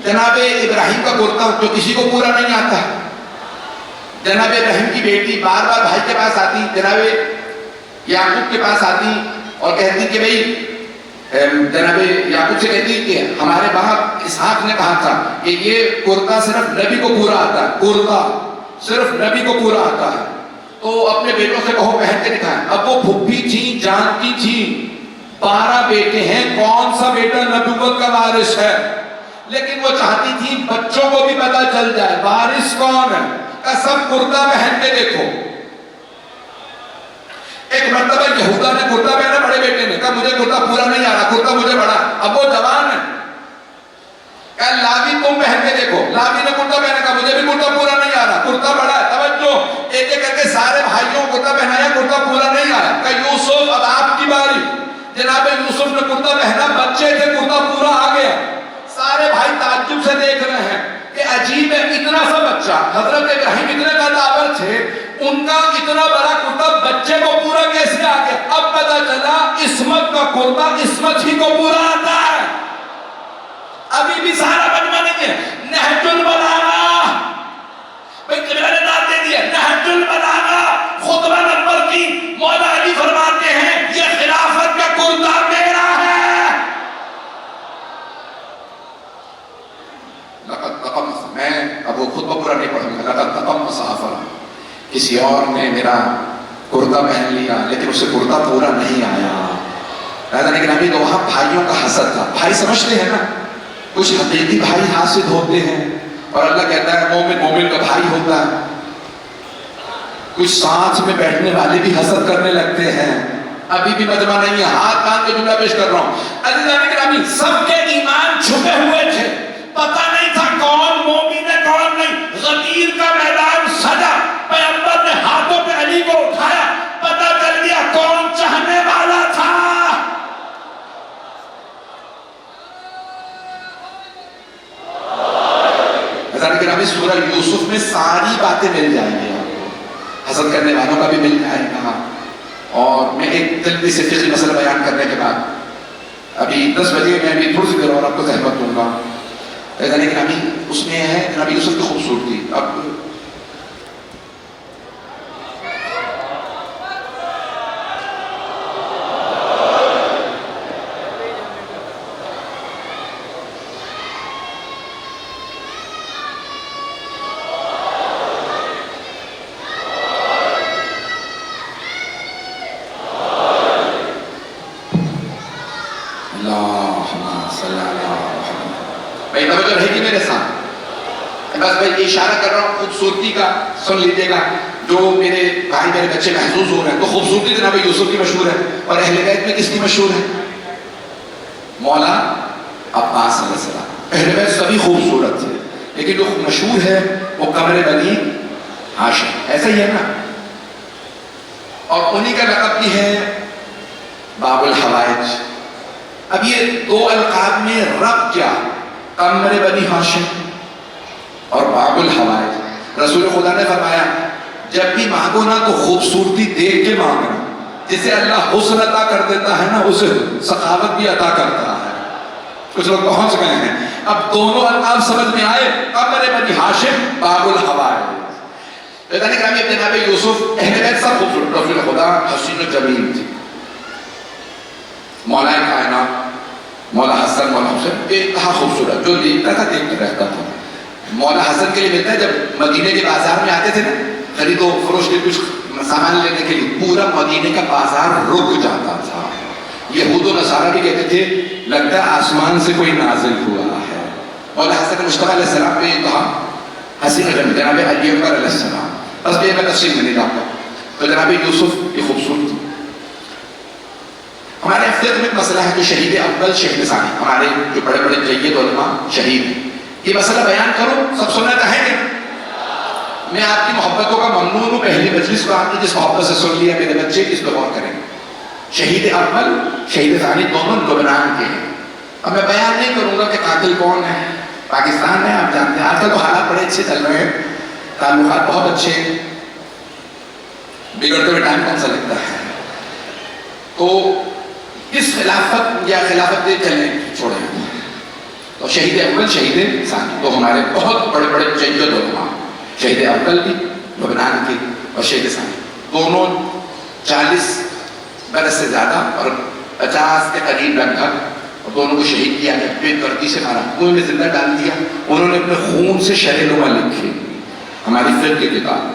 جناب ابراہیم کا کرتا جو کسی کو پورا نہیں آتا ہے، جناب ابراہیم کی بیٹی بار بار بھائی کے پاس آتی، جناب یعقوب کے پاس آتی اور کہتی کہ بھئی، جناب یعقوب سے کہتی کہ ہمارے باپ اسحاق نے کہا تھا کہ یہ کرتا صرف نبی کو پورا آتا ہے، کرتا صرف نبی کو پورا آتا ہے، تو اپنے بیٹوں سے کہو پہن کے دکھائیں۔ اب وہ پھپھی تھی، جانتی تھی 12 بیٹے ہیں، کون سا بیٹا نبوت کا وارث ہے، لیکن وہ چاہتی تھی بچوں کو بھی پتہ چل جائے وارث کون ہے، سب کرتا پہن کے دیکھو۔ ایک مرتبہ یہودا نے کرتا پہنا، بڑے بیٹے نے کہا مجھے کرتا پورا نہیں آ رہا، کرتا مجھے بڑا، اب وہ جوان ہے، کہا لاوی تم پہن کے دیکھو، لاوی نے کرتا پہنا، کہا مجھے بھی کرتا پورا نہیں آ رہا، کرتا بڑا ہے، توجہ، ایک ایک کر کے سارے بھائیوں کو کرتا پہنایا، کرتا پورا نہیں آیا، کہا یوسف اب آپ کی باری، جناب یوسف نے کرتا پہنا، بچے تھے، کرتا پورا آ گیا، سارے بھائی تعجب سے دیکھ رہے ہیں کہ عجیب ہے، اتنا سا بچہ، حضرت ابراہیم اتنے قداور تھے، ان کا اتنا بڑا کرتا بچے کو پورا کیسے آ گیا؟ اب پتا چلا عصمت کا کرتا عصمت ہی کو پورا آتا ہے۔ ابھی بھی سارا بنوا نہیں ہے، نہج البلاغہ، بھئی قبلہ نے داد دے دیا، نہج البلاغہ خطبہ نمبر 3، مولا علی فرماتے ہیں یہ خلافت کا کرتا میرا ہے۔ لقد تقمص، میں اب وہ خطبہ پورا نہیں پڑھوں گا، لقد تقمص آفرہ، کسی اور نے میرا کرتا پہن لیا لیکن اسے کرتا پورا نہیں آیا۔ لیکن ابھی تو وہاں بھائیوں کا حسد تھا، بھائی سمجھتے ہیں نا، کچھ حقیقی بھائی حاسد ہوتے ہیں، اور اللہ کہتا ہے مومن مومن کا بھائی ہوتا ہے۔ کچھ ساتھ میں بیٹھنے والے بھی حسد کرنے لگتے ہیں، ابھی بھی مجمع نہیں ہے، ہاتھ باندھ کے جملہ پیش کر رہا ہوں۔ عزیزان گرامی سب کے ایمان چھپے ہوئے تھے، پتہ نہیں تھا کون مومن ہے کون نہیں، غدیر کا میدان سجا، پیغمبر نے ہاتھوں پہ علی کو اٹھایا، پتہ چل گیا کون چاہنے والا تھا۔ حضرت گرامی سورہ یوسف میں ساری باتیں مل جائیں گی آپ کو، حسد کرنے والوں کا بھی مل جائے گا، اور میں ایک جلدی سے فقہی مسئلہ بیان کرنے کے بعد ابھی 10 بجے میں بھی تھوڑی سی دیر اور آپ کو زحمت دوں گا۔ لیکن ابھی اس میں ہے جناب یوسف کی خوبصورتی۔ اب اللہم صلی اللہ علیہ وسلم بھائی توجہ رہے گی میرے ساتھ. بس میں یہ اشارہ کر رہا ہوں خوبصورتی کا, سن لیجیے گا. جو میرے بھائی میرے بچے محظوظ ہو رہے ہیں تو خوبصورتی جناب یوسف کی مشہور ہے, اور اہل بیت میں کس کی مشہور ہے؟ مولا عباس علیہ السلام. اہل بیت سبھی خوبصورت تھے, لیکن جو مشہور ہے وہ قمر بنی ہاشم, ایسا ہی ہے نا. اور انہی کا لقب بھی ہے باب الحوائج. اب یہ دو القاب میں رب کیا؟ قمر بنی ہاشم اور باب الحوائج. رسول خدا نے فرمایا جب بھی مانگو نا تو خوبصورتی دیکھ کے مانگنا. جسے اللہ حسن عطا کر دیتا ہے نا اسے سخاوت بھی عطا کرتا ہے. کچھ لوگ پہنچ گئے ہیں. اب دونوں القاب سمجھ میں آئے, قمر بنی ہاشم, باب الحوائج. یعنی کہ جناب یوسف اہل بیت سب خوبصورت, رسول خدا حسین و جمیل تھی. مولا کائنات مولا حسن مولا حسین انتہا خوبصورت, جو دیکھتا تھا دیکھتا رہتا تھا. مولا حسن کے لیے ملتا ہے جب مدینے کے بازار میں آتے تھے نا خرید و فروش کے کچھ سامان لینے کے لیے, پورا مدینے کا بازار رک جاتا تھا. یہود و نصارہ بھی کہتے تھے لگتا ہے آسمان سے کوئی نازل ہوا ہے. مولا حسن مصطفیٰ علیہ السلام پہ انتہا حسین جناب علی اکبر علیہ السلام. بس میں تفصیل میں نہیں جاتا. تو جناب یوسف یہ خوبصورت تھی. ہمارے فقہ میں مسئلہ ہے کہ شہید اول شہید ثانی, ہمارے جو بڑے بڑے جید علماء شہید ہیں. یہ مسئلہ بیان کرو, سب سننا چاہیں گے؟ میں آپ کی محبتوں کا ممنون ہوں. پہلی مجلس کو آپ نے جس محبت سے سن لیا میرے بچے, اس پہ غور کریں. شہید اول شہید ثانی دونوں لبنان کے ہیں. اب میں بیان نہیں کروں گا کہ قاتل کون ہے. پاکستان میں آپ جانتے ہیں آج کل تو حالات بڑے اچھے چل رہے ہیں, تعلقات بہت اچھے ہیں, بگڑتے ہوئے ٹائم کون سا لگتا ہے. تو اس خلافت یا خلافت دے چلیں چھوڑیں. تو شہید اول شہید ثانی تو ہمارے بہت بڑے بڑے جید علماء, شہید اول بھی لبنان کی اور شہید ثانی دونوں 40 برس سے زیادہ اور 50 کے قریب لگ بھگ, اور دونوں کو شہید کیا گیا, بے دردی سے مارا, کنویں میں زندہ ڈال دیا. انہوں نے اپنے خون سے شرح نما لکھی, ہماری فقہ کی کتاب.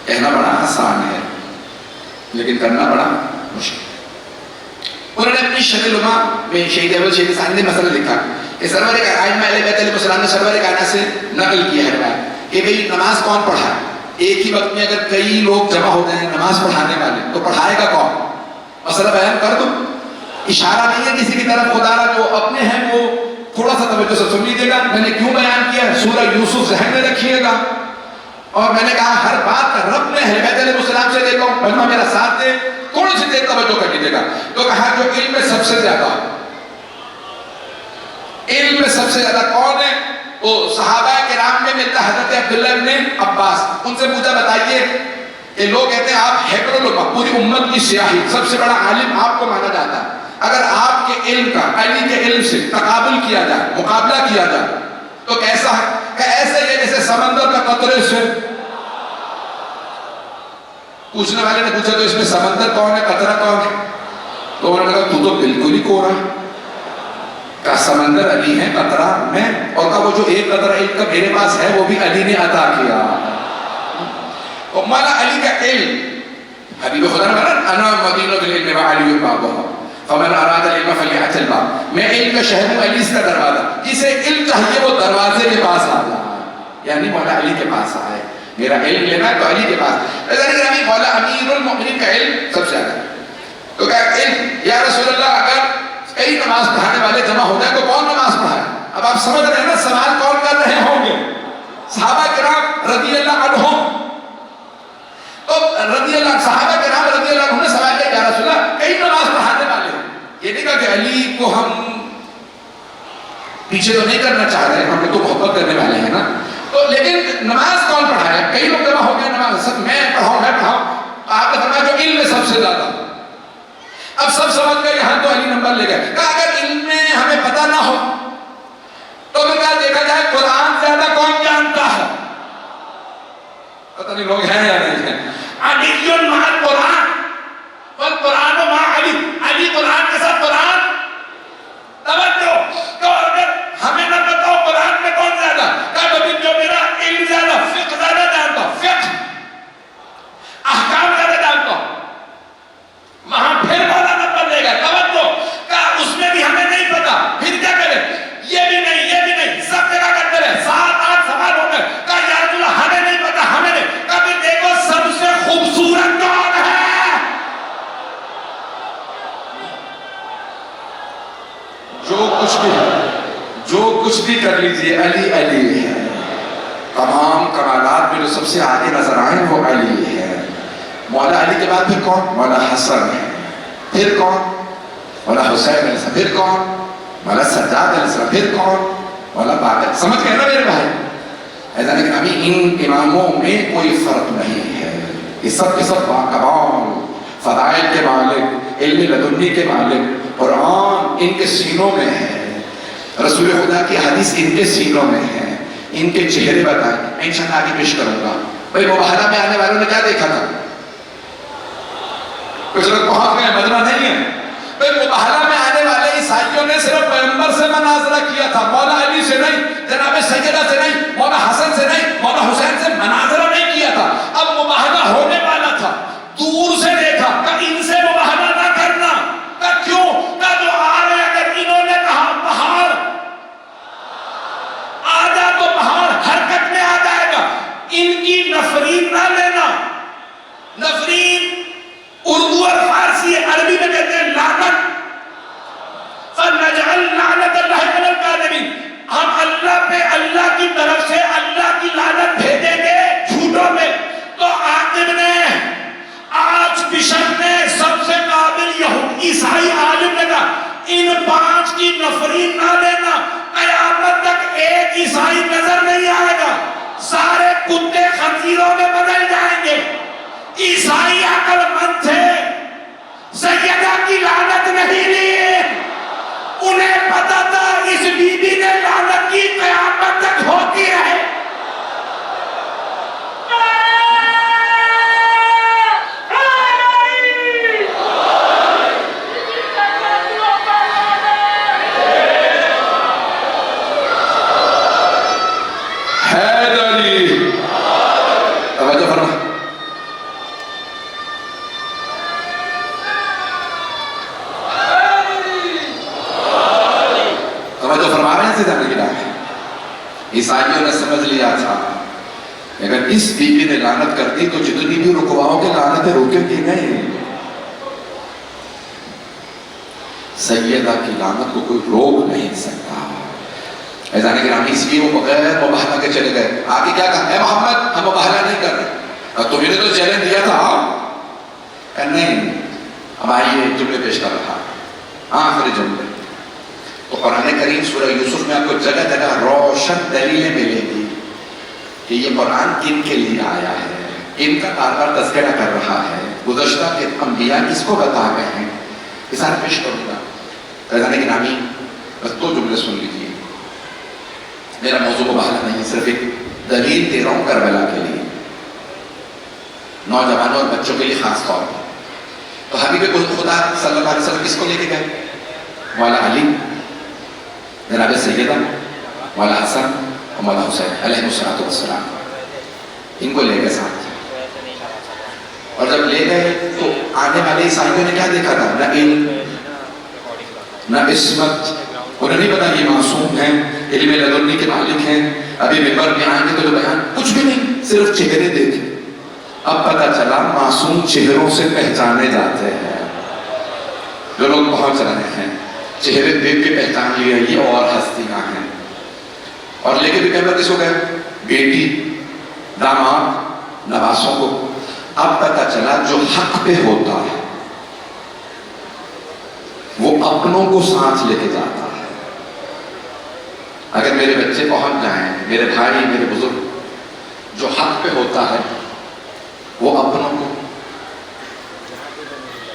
کہنا بڑا آسان ہے لیکن کرنا بڑا مشکل. انہوں نے اپنی شرح نما میں شہید اول شہید ثانی نے مسئلہ لکھا کہ سرور ائمہ اہل بیت علیہ السلام نے سرور کائنات سے نقل کیا ہے کہ بھئی نماز کون پڑھائے. ایک ہی وقت میں اگر کئی لوگ جمع ہو جائیں نماز پڑھانے والے تو پڑھائے گا کون؟ مسئلہ بیان کر دو. اشارہ نہیں ہے کسی کی طرف, خدا را جو اپنے ہیں وہ تھوڑا سا توجہ سے سن لیجیے گا. میں نے کیوں بیان کیا ہے, سورہ یوسف ذہن میں رکھیے گا. اور میں نے کہا ہر بات کا رب نے اہل بیت علیہ السلام سے دیکھا ہوں, مجمع میرا ساتھ دے, تھوڑی سی دیر توجہ کر لیجیے گا. تو کہا جو علم میں سب سے زیادہ, علم میں سب سے زیادہ کون ہے؟ وہ صحابہ کرام میں ملتا حضرت عبداللہ ابن عباس. ان سے پوچھا بتائیے, یہ لوگ کہتے ہیں آپ حیبر الامہ, پوری امت کی سیاہی, سب سے بڑا عالم آپ کو مانا جاتا ہے. اگر آپ کے علم کا علی کے علم سے تقابل کیا جائے, مقابلہ کیا جائے تو کیسا ہے؟ کہ ایسے ہی جیسے سمندر کا قطرے سے. پوچھنے والے نے پوچھا تو اس میں سمندر کون ہے, قطرہ کون ہے؟ تو انہوں نے کہا تو بالکل ہی کوڑا. کہا سمندر علی ہے, قطرہ میں, اور کہا وہ جو ایک قطرہ علم کا میرے پاس ہے وہ بھی علی نے عطا کیا. اور مولا علی کا علم, حبیب خدا نے کہا انا مدینۃ العلم وعلی بابها فمن اراد العلم فلیأت الباب. میں علم کا شہر ہوں, علی کا دروازہ. جسے علم چاہیے وہ دروازے کے پاس آ جائے, یعنی مولا علی کے پاس آئے. میرا علم لینا ہے تو علی کے پاس. مولا امیر المؤمنین کا علم سب سے زیادہ. تو کہا علم یا رسول اللہ اگر کئی نماز پڑھانے والے جمع ہو جائے تو کون نماز پڑھائے؟ اب آپ سمجھ رہے ہیں نا سوال کون کر رہے ہوں گے؟ صحابہ کرام رضی اللہ عنہم. تو رضی اللہ صحابہ کرام رضی اللہ عنہم نے سوال کیا یا رسول اللہ کئی نماز پڑھانے والے ہیں. یہ نہیں کہا کہ علی کو ہم پیچھے تو نہیں کرنا چاہ رہے, ہم تو محبت کرنے والے ہیں نا. تو لیکن نماز کون پڑھائے؟ کئی لوگ جمع ہو گئے نماز, سب میں پڑھاؤں. آپ نے فرمایا جو علم میں سب سے زیادہ. اب سب سمجھ گئے یہاں تو علی نمبر لے گئے. کہا اگر علم میں ہمیں پتہ نہ ہو تو پھر کیا دیکھا جائے قرآن زیادہ کون جانتا ہے؟ پتہ نہیں لوگ ہیں یا نہیں ہیں. علی مع القرآن والقرآن مع علی. علی قرآن کے ساتھ قرآن. توجہ, تو اگر ہمیں نہ بتاؤ قرآن میں کون زیادہ, کہا جو میرا علم زیادہ, فقہ زیادہ جانتا, فقہ احکام زیادہ جانتا, وہاں پھر والا نمبر لے گا. توجہ, کہا اس میں بھی ہمیں نہیں پتا, پھر کیا کریں؟ یہ بھی نہیں بھی کر لیجئے، علی علی ہے. تمام کمالات میں جو سب سے آگے نظر آئے وہ علی ہے. مولا علی کے بعد پھر کون؟ مولا حسن ہے. پھر کون؟ مولا حسین علیہ السلام. پھر کون؟ مولا سجاد علیہ السلام. پھر کون؟ مولا باقر. سمجھ گئے نا میرے بھائی؟ ایسا نہیں کہ ابھی ان اماموں میں کوئی فرق نہیں ہے. یہ سب کے سب باکمال، فضائل کے مالک، علم لدنی کے مالک. قرآن ان کے سینوں میں ہے، رسول خدا کی حدیث ان کے سینوں میں ہے. ان کے چہرے بتائیں، میں انشاءاللہ آگے پیش کروں گا. بھئی مباہلہ میں آنے والوں نے کیا دیکھا تھا؟ کچھ لوگ پہنچ گئے، مدنہ نہیں ہے. بھئی مباہلہ میں آنے والے عیسائیوں نے صرف پیغمبر سے مناظرہ کیا تھا، مولا علی سے نہیں، جناب سیدہ سے نہیں، مولا حسن سے نہیں، مولا حسین سے مناظرہ نہیں کیا تھا. اب مباہلہ ہونے والا تھا، دور سے دیکھا کہ ان سے مباہلہ نہ کرنا. کہ کیوں؟ کہ جو آ رہے اگر انہوں نے کہا پہاڑ آجا تو پہاڑ حرکت میں آ جائے گا. ان کی نفرین نہ لینا. نفرین اردو اور فارسی عربی میں کہتے ہیں لعنت. فَنَجْعَلْ لَعْنَةَ اللَّهِ عَلَى الْكَاذِبِينَ. ہم اللہ پہ اللہ کی طرف سے اللہ کی لعنت بھیجیں گے جھوٹوں میں. تو عاقب نے، آج بشر نے، سب سے قابل یہود عیسائی عالم نے کہا ان 5 کی نفرین نہ لینا. قیامت تک ایک عیسائی نظر نہیں آئے گا، سارے کتے خنزیروں میں بدل جائیں گے. عیسائی عقل مند تھے، سیدہ کی لعنت نہیں لی. انہیں پتا تھا اس بی بی نے لعنت کی، قیامت تک ہوتی رہے. عیسائیوں نے سمجھ لیا تھا اگر اس بی بی نے لعنت کر دی تو جتنی بھی رکواؤں کے لعنتیں روکیں گی نہیں. سیدہ کی لعنت کو کوئی روک نہیں سکتا. ایسا نہیں کہ ہم اس لیے وہ بغیر مباہلہ کے چلے گئے. آگے کیا کہا؟ اے محمد ہم مباہلہ نہیں کر رہے. تمہیں نے تو چیلنج دیا تھا. نہیں، اب آئیے جملے پیش کر رہا. آخری جملے تو قرآن کریم سورہ یوسف میں آپ کو جگہ جگہ روشن دلیلیں ملیں گی کہ یہ قرآن کن کے لیے آیا ہے. ان کا بار بار تذکرہ کر رہا ہے. گزشتہ کے انبیاء کس کو بتا گئے ہیں، یہ سارے پیش کروں گا. فیضان گرامی بس 2 جملے سن لیجیے. میرا موضوع مباہلہ نہیں، صرف ایک دلیل دے رہا ہوں کربلا کے لیے، نوجوانوں اور بچوں کے لیے خاص طور پر. تو حبیب خدا صلی اللہ علیہ وسلم کس کو لے کے گئے؟ مولا علی، جناب سیدہ، مولا حسن اور مولا حسین علیہ السلام. ان کو لے گئے ساتھ. اور جب لے گئے تو آنے والے عیسائیوں نے کیا دیکھا تھا؟ نہ علم، نہ عصمت. انہیں نہیں پتا یہ معصوم ہیں، علم لدنی کے مالک ہیں. ابھی ممبر میں آئیں گے تو جو بیان کچھ بھی نہیں، صرف چہرے دیکھے. اب پتا چلا معصوم چہروں سے پہچانے جاتے ہیں. جو لوگ پہنچ رہے ہیں چہرے دیکھ کے پہچان لیا یہ اور ہستیاں ہیں. اور لے کے بھی پیمبر کس کو گئے؟ بیٹی، داماد، نواسوں کو. اب پتا چلا جو حق پہ ہوتا ہے وہ اپنوں کو ساتھ لے کے جاتا ہے. اگر میرے بچے پہنچ جائیں، میرے بھائی، میرے بزرگ، جو حق پہ ہوتا ہے وہ اپنوں کو،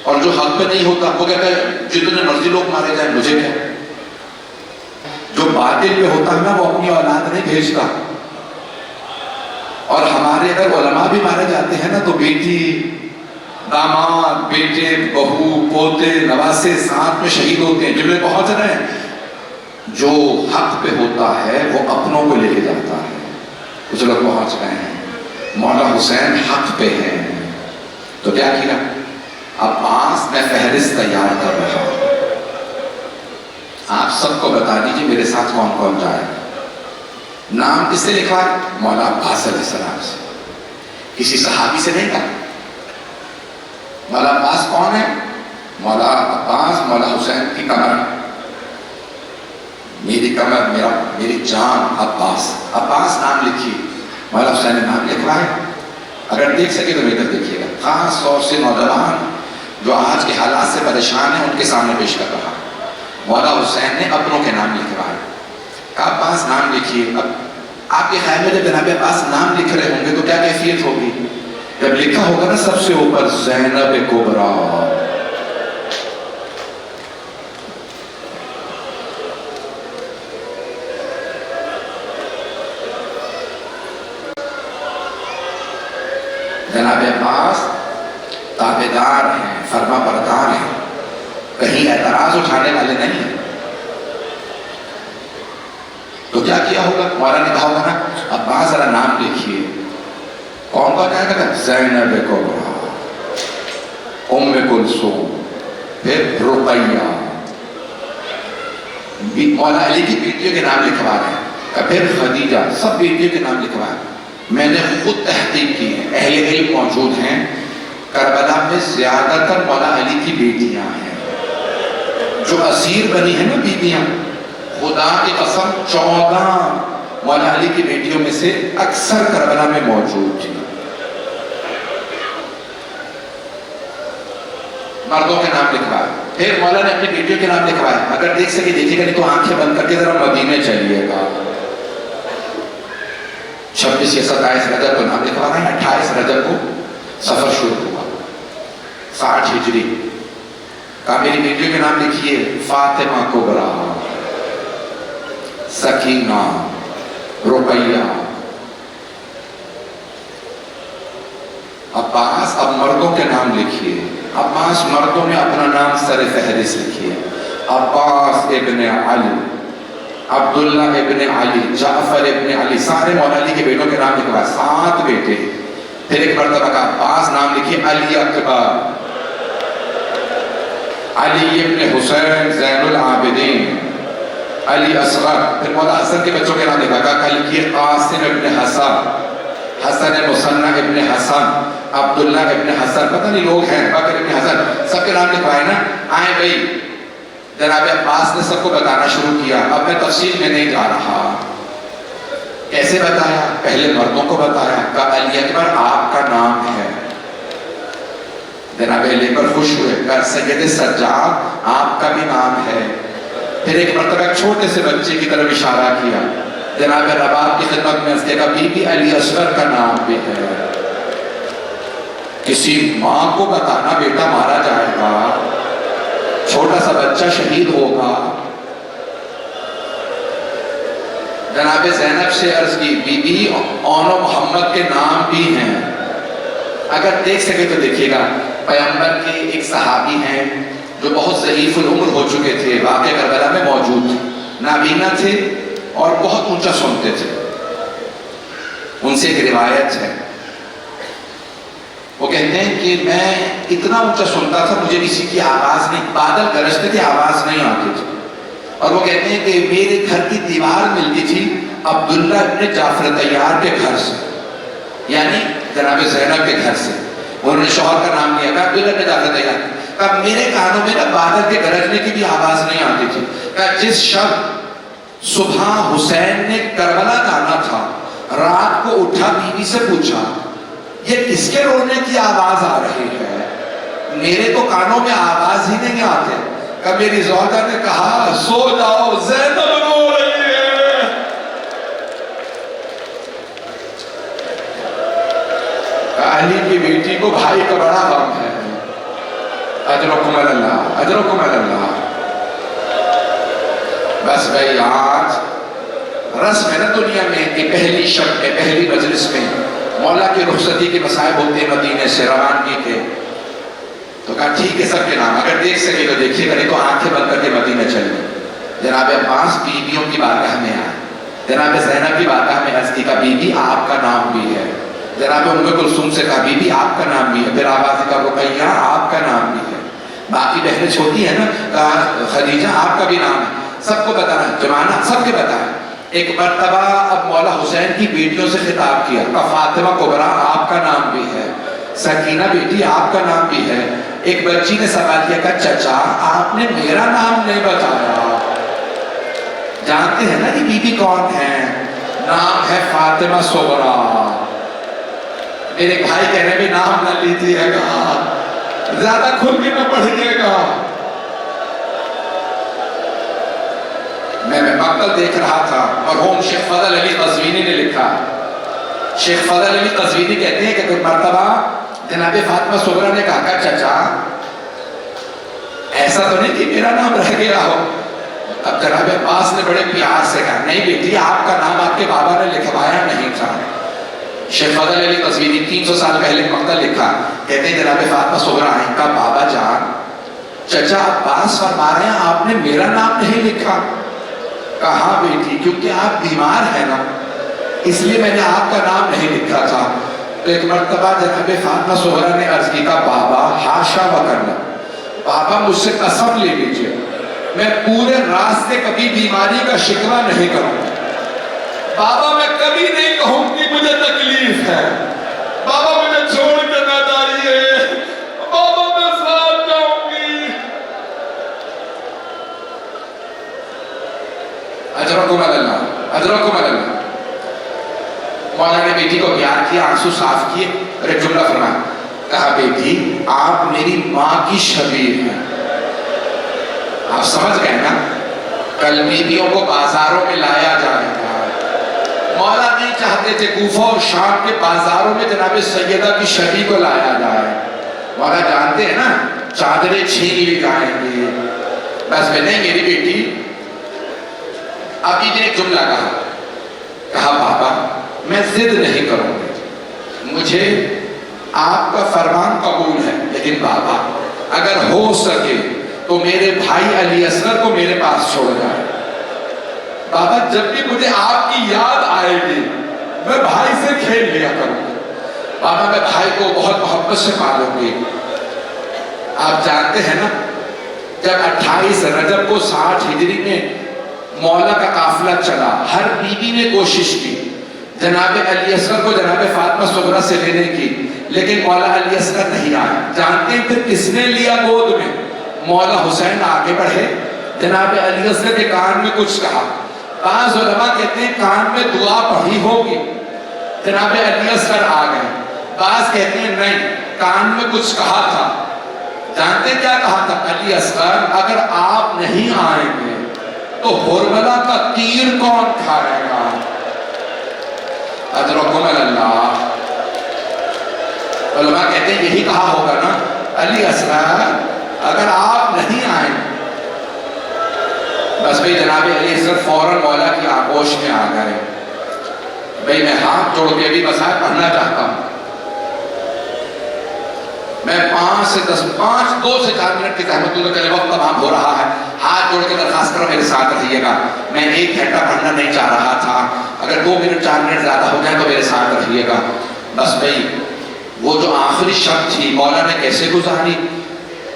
اور جو حق پہ نہیں ہوتا وہ کہتا ہے جتنے مرضی لوگ مارے جائیں مجھے کیا. جو باطل پہ ہوتا ہے نا وہ اپنی اولاد نہیں بھیجتا. اور ہمارے اگر علماء بھی مارے جاتے ہیں نا تو بیٹی، داماد، بیٹے، بہو، پوتے، نواسے ساتھ میں شہید ہوتے ہیں. جملے پہنچ رہے ہیں. جو حق پہ ہوتا ہے وہ اپنوں کو لے کے جاتا ہے. کچھ لوگ پہنچ گئے ہیں. مولا حسین حق پہ ہیں تو کیا کیا؟ عباس میں فہرست تیار کر رہا ہوں. آپ سب کو بتا دیجیے میرے ساتھ کون کون جائے. نام کس سے لکھا ہے؟ مولا عباس علیہ السلام سے. کسی صحابی سے نہیں کہا. مولا عباس کون ہے؟ مولا عباس مولا حسین کی کمر. میری کمر میری جان عباس نام لکھی. مولا حسین نے نام لکھوایا. اگر دیکھ سکے تو ادھر دیکھیے گا. خاص طور سے نوجوان جو آج کے حالات سے پریشان ہیں ان کے سامنے پیش کر رہا. مولا حسین نے اپنوں کے نام لکھوائے. عباس نام لکھیے. اب آپ کے خیال میں جب جناب عباس نام لکھ رہے ہوں گے تو کیا کیفیت ہوگی؟ جب لکھا ہوگا نا سب سے اوپر زینب کبریٰ، جناب عباس تابعدار ہیں، فرما بردار ہیں، کہیں اعتراض اٹھانے والے نہیں ہیں. تو کیا کیا ہوگا؟ مولا نے کہا ہوگا نا عباس ذرا نام لکھیے. کون کہا جائے گا؟ زینب کبریٰ، ام کلثوم، پھر رقیہ. مولا علی کی بیٹیوں کے نام لکھوا رہے ہیں، پھر خدیجہ، سب بیٹیوں کے نام لکھوا رہے ہیں. میں نے خود تحقیق کی ہے، اہل علم موجود ہیں، کربلا میں زیادہ تر مولا علی کی بیٹیاں ہیں. جو اسیر بنی ہیں نا بیویاں، خدا کی قسم 14 مولا علی کی بیٹیوں میں سے اکثر کربلا میں موجود تھی. مردوں کے نام لکھوائے. پھر مولا نے اپنی بیٹیوں کے نام لکھوائے. اگر دیکھ سکے دیکھیے گا، نہیں تو آنکھیں بند کر کے ذرا مدینے چلیے گا. 26 یا 27 رجب کو نام لکھوا رہے ہیں. 28 رجب کو سفر شروع ہوا 60 ہجری کا. میری بیٹیوں کے نام لکھیے: فاطمہ کبریٰ، سکینہ، رقیہ. عباس. اب مردوں کے نام لکھیے. عباس مردوں میں اپنا نام سر فہرست لکھیے: عباس ابن علی، عبداللہ ابن علی، جعفر ابن علی. سارے مولا علی کے بیٹوں کے نام لکھوائے، 7 بیٹے. پھر ایک مرتبہ کا عباس نام لکھیے: علی اکبر، علی ابن حسین زین العابدین، علی اصغر. پھر مولا حسن کے بچوں کے نام لکھیے: قاسم ابن حسن، حسن مصنع ابن حسن، عبداللہ ابن حسن. پتہ نہیں لوگ ہیں، بکر ابن حسن. سب کے نام لکھوائے نا. آئیں بھائی، جناب عباس نے سب کو بتانا شروع کیا. اب میں تفصیل میں نہیں جا رہا. کیسے بتایا؟ پہلے مردوں کو بتایا، کہا علی اکبر آپ کا نام ہے. جناب علی پر خوش ہوئے، کہا سید سجاد آپ کا بھی نام ہے. پھر ایک مرتبہ ایک چھوٹے سے بچے کی طرف اشارہ کیا. جناب رباب کی خدمت میں اس نے کہا بی بی علی اصغر کا نام بھی ہے. کسی ماں کو بتانا بیٹا مارا جائے گا، چھوٹا سا بچہ شہید ہوگا. جناب زینب سے عرض کی بی بی اون و محمد کے نام بھی ہیں. اگر دیکھ سکے تو دیکھیے گا. پیغمبر کے ایک صحابی ہیں جو بہت ضعیف العمر ہو چکے تھے، واقع کربلا میں موجود تھے، نابینا تھے اور بہت اونچا سنتے تھے. ان سے ایک روایت ہے، وہ کہتے ہیں کہ میں اتنا اونچا سنتا تھا مجھے کسی کی آواز نہیں، بادل گرجتے تھے آواز نہیں آتی تھی. اور وہ کہتے ہیں کہ میرے گھر کی دیوار ملتی تھی عبداللہ ابن جعفر طیار کے گھر سے، یعنی جناب زینب کے گھر سے. انہوں نے شوہر کا نام لیا، کہا عبداللہ ابن جعفر طیار. کہا میرے کانوں میں نا بادل کے گرجنے کی بھی آواز نہیں آتی تھی. کہا جس شب صبح حسین نے کربلا جانا تھا، رات کو اٹھا بیوی سے پوچھا یہ کس کے رونے کی آواز آ رہی ہے؟ میرے تو کانوں میں آواز ہی نہیں آتے. کہ میری زوجہ نے کہا سو جاؤ زینب رو رہی ہے. علی کی بیٹی کو بھائی کا بڑا غم ہے. اجرکم اللہ، اجرکم اللہ. بس بھائی آج رسم ہے نا دنیا میں کہ پہلی شب میں، پہلی مجلس میں مولا کی رخصتی کے مصائب ہوتے مدینے سے روانگی کے. تو کہا ٹھیک ہے سب کے نام. اگر دیکھ سکے تو دیکھیے گا، نہیں تو آنکھیں بند کر کے مدینے چلیے. جناب عباس بیویوں کی بارگاہ میں آئے. جناب زینب کی بارگاہ میں عرض کی، کہا بی بی آپ کا نام بھی ہے. جناب ام کلثوم سے کہا بی بی آپ کا نام بھی ہے. پھر آواز کا رقیہ آپ کا نام بھی ہے. باقی بہنیں چھوٹی ہیں نا، کہا خدیجہ آپ کا بھی نام ہے. سب کو بتانا، جمانا سب کے بتائیں. ایک مرتبہ اب مولا حسین کی بیٹیوں سے خطاب کیا، کہا فاطمہ کبریٰ آپ کا نام بھی ہے، سکینہ بیٹی آپ کا نام بھی ہے. ایک بچی نے سوال کیا، کہا چچا آپ نے میرا نام نہیں بتایا. جانتے ہیں نا کہ بی بی کون ہے؟ نام ہے فاطمہ صغریٰ۔ میرے بھائی کہہ رہے بھی نام نہ لیجیے گا، زیادہ کھل کے نہ پڑھیے گا۔ میں مقتل دیکھ رہا تھا، مرحوم شیخ فضل علی قزوینی نے لکھا۔ شیخ فضل علی قزوینی کہتے ہیں کہ کوئی مرتبہ جناب فاطمہ صغریٰ نے کہا کہ چچا ایسا تو نہیں کہ میرا نام رہ گیا ہو؟ اب جناب عباس نے بڑے پیار سے کہا نہیں بیٹی، آپ کا نام آپ کے بابا نے لکھوایا نہیں تھا۔ شیخ فضل علی قزوینی 300 سال پہلے مقتل لکھا، کہتے ہیں جناب فاطمہ صغریٰ آئیں کا بابا جان چچا عباس فرما رہے ہیں آپ نے میرا نام نہیں لکھا؟ کہا بیٹی کیونکہ آپ بیمار ہیں نا، اس لیے میں نے آپ کا نام نہیں لکھا تھا۔ تو ایک مرتبہ جناب فاطمہ صغریٰ نے عرض کی کہا بابا حاشا وکرنا، بابا مجھ سے قسم لے لیجیے میں پورے راستے کبھی بیماری کا شکوہ نہیں کروں گا، بابا میں کبھی نہیں کہوں کہ مجھے تکلیف ہے، بابا مجھے چھوڑ کر نہ جائیے، بابا میں ساتھ جاؤں گی۔ اجرکم اللہ، اجرکم اللہ۔ مولا نے بیٹی کو پیار کیا، آنسو صاف کیے اور ایک جملہ فرمایا، کہا بیٹی آپ میری ماں کی شبیہ ہیں۔ آپ سمجھ گئے نا، کل بیویوں کو بازاروں میں لایا جائے گا، مولا نہیں چاہتے تھے کوفہ اور شام کے بازاروں میں جناب سیدہ کی شبیہ کو لایا جائے۔ مولا جانتے ہیں نا چادریں چھین لی جائیں گے، بس میں نہیں میری بیٹی۔ ابھی نے ایک جملہ کہا بابا میں ضد نہیں کروں گی، مجھے آپ کا فرمان قبول ہے، لیکن بابا اگر ہو سکے تو میرے بھائی علی اصغر کو میرے پاس چھوڑ جائے۔ بابا جب بھی مجھے آپ کی یاد آئے گی میں بھائی سے کھیل لیا کروں گی، بابا میں بھائی کو بہت محبت سے پالوں گی۔ آپ جانتے ہیں نا جب 28 رجب کو 60 ہجری میں مولا کا قافلہ چلا، ہر بیوی نے کوشش کی جناب علی اصغر کو جناب فاطمہ صغریٰ سے لینے کی، لیکن مولا علی اصغر نہیں آئے۔ جانتے ہیں پھر کس نے لیا گود میں؟ مولا حسین آگے بڑھے، جناب علی اصغر کے کان میں کچھ کہا، بعض علماء کہتے ہیں کان میں دعا پڑھی ہوگی، جناب علی اصغر آ گئے، بعض کہتے ہیں نہیں کان میں کچھ کہا تھا۔ جانتے کیا کہا تھا علی اصغر؟ اگر آپ نہیں آئیں گے تو حرملہ کا تیر کون کھائے گا؟ اجرکم اللہ۔ علماء کہتے ہیں یہی کہا ہوگا نا علی اصغر اگر آپ نہیں آئیں، بس بھئی جناب علی اصغر فوراً مولا کی آغوش میں آ گئے، بھئی میں ہاتھ جوڑ کے بھی مسائل پڑھنا چاہتا ہوں، میں 2 سے 4 منٹ کی زحمت دوں کہ وقت تمام ہو رہا ہے، ہاتھ جوڑ کے درخواست کرو میرے ساتھ رہیے گا، میں 1 گھنٹہ پڑھنا نہیں چاہ رہا تھا، اگر 2 منٹ 4 منٹ زیادہ ہو جائے تو میرے ساتھ رہیے گا۔ بس بھئی وہ جو آخری شب تھی مولا نے کیسے گزاری؟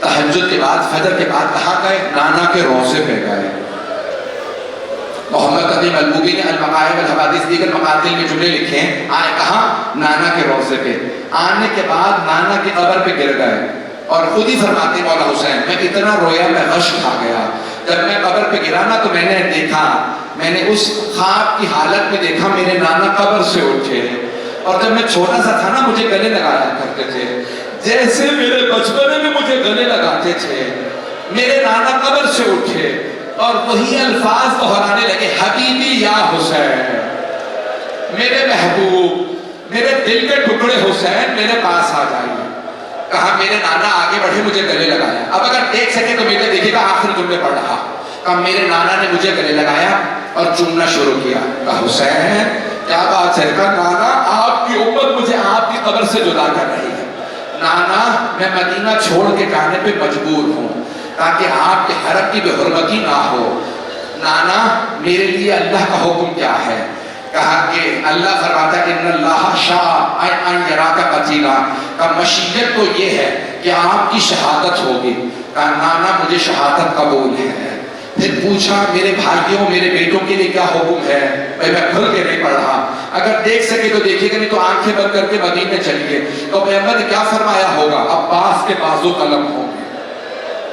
تہجد کے بعد فجر کے بعد کہاں گئے؟ نانا کے روضے پہ گئے۔ محمد قدیم البوبی نے المقائب الحوادث دیگر مقاتل میں جملے لکھے ہیں، آئے کہاں؟ نانا کے روضے پہ۔ آنے کے بعد نانا کی قبر پہ گر گئے اور خود ہی فرماتے مولا حسین میں اتنا رویا میں غش کھا گیا، جب میں قبر پہ گرا نا تو میں نے دیکھا، میں نے اس خواب کی حالت میں دیکھا میرے نانا قبر سے اٹھے، اور جب میں چھوٹا سا تھا نا مجھے گلے لگایا کرتے تھے، جیسے میرے بچپنے میں مجھے گلے لگاتے تھے، میرے نانا قبر سے اٹھے اور وہی الفاظ دہرانے لگے، حبیبی یا حسین، میرے محبوب، میرے دل کے ٹکڑے حسین میرے پاس آ جائیے۔ کہا میرے نانا آگے بڑھے مجھے گلے لگایا۔ اب اگر دیکھ سکے تو میرے دیکھیے گا آخری جملے پڑھ رہا، کہا میرے نانا نے مجھے گلے لگایا اور چومنا شروع کیا۔ کہا حسین کیا بات ہے؟ کہا نانا آپ کی امت مجھے آپ کی قبر سے جدا کر رہی ہے، نانا میں مدینہ چھوڑ کے جانے پہ مجبور ہوں تاکہ آپ کے حرم کی بے حرمتی نہ ہو، نانا میرے لیے اللہ کا حکم کیا ہے؟ کہا کہ اللہ فرماتا ہے ان اللہ شاء ان یراک قتیلا، کا مشیت تو یہ ہے کہ آپ کی شہادت ہوگی۔ کہا نانا مجھے شہادت قبول ہے۔ پھر پوچھا میرے بھائیوں میرے بیٹوں کے لیے کیا حکم ہے؟ بھائی میں کھل کے نہیں پڑھ رہا، اگر دیکھ سکے تو دیکھیے گا، نہیں تو آنکھیں بند کر کے مدینے چلیے۔ تو پیغمبر نے کیا فرمایا ہوگا؟ عباس کے بازو قلم ہوں گے،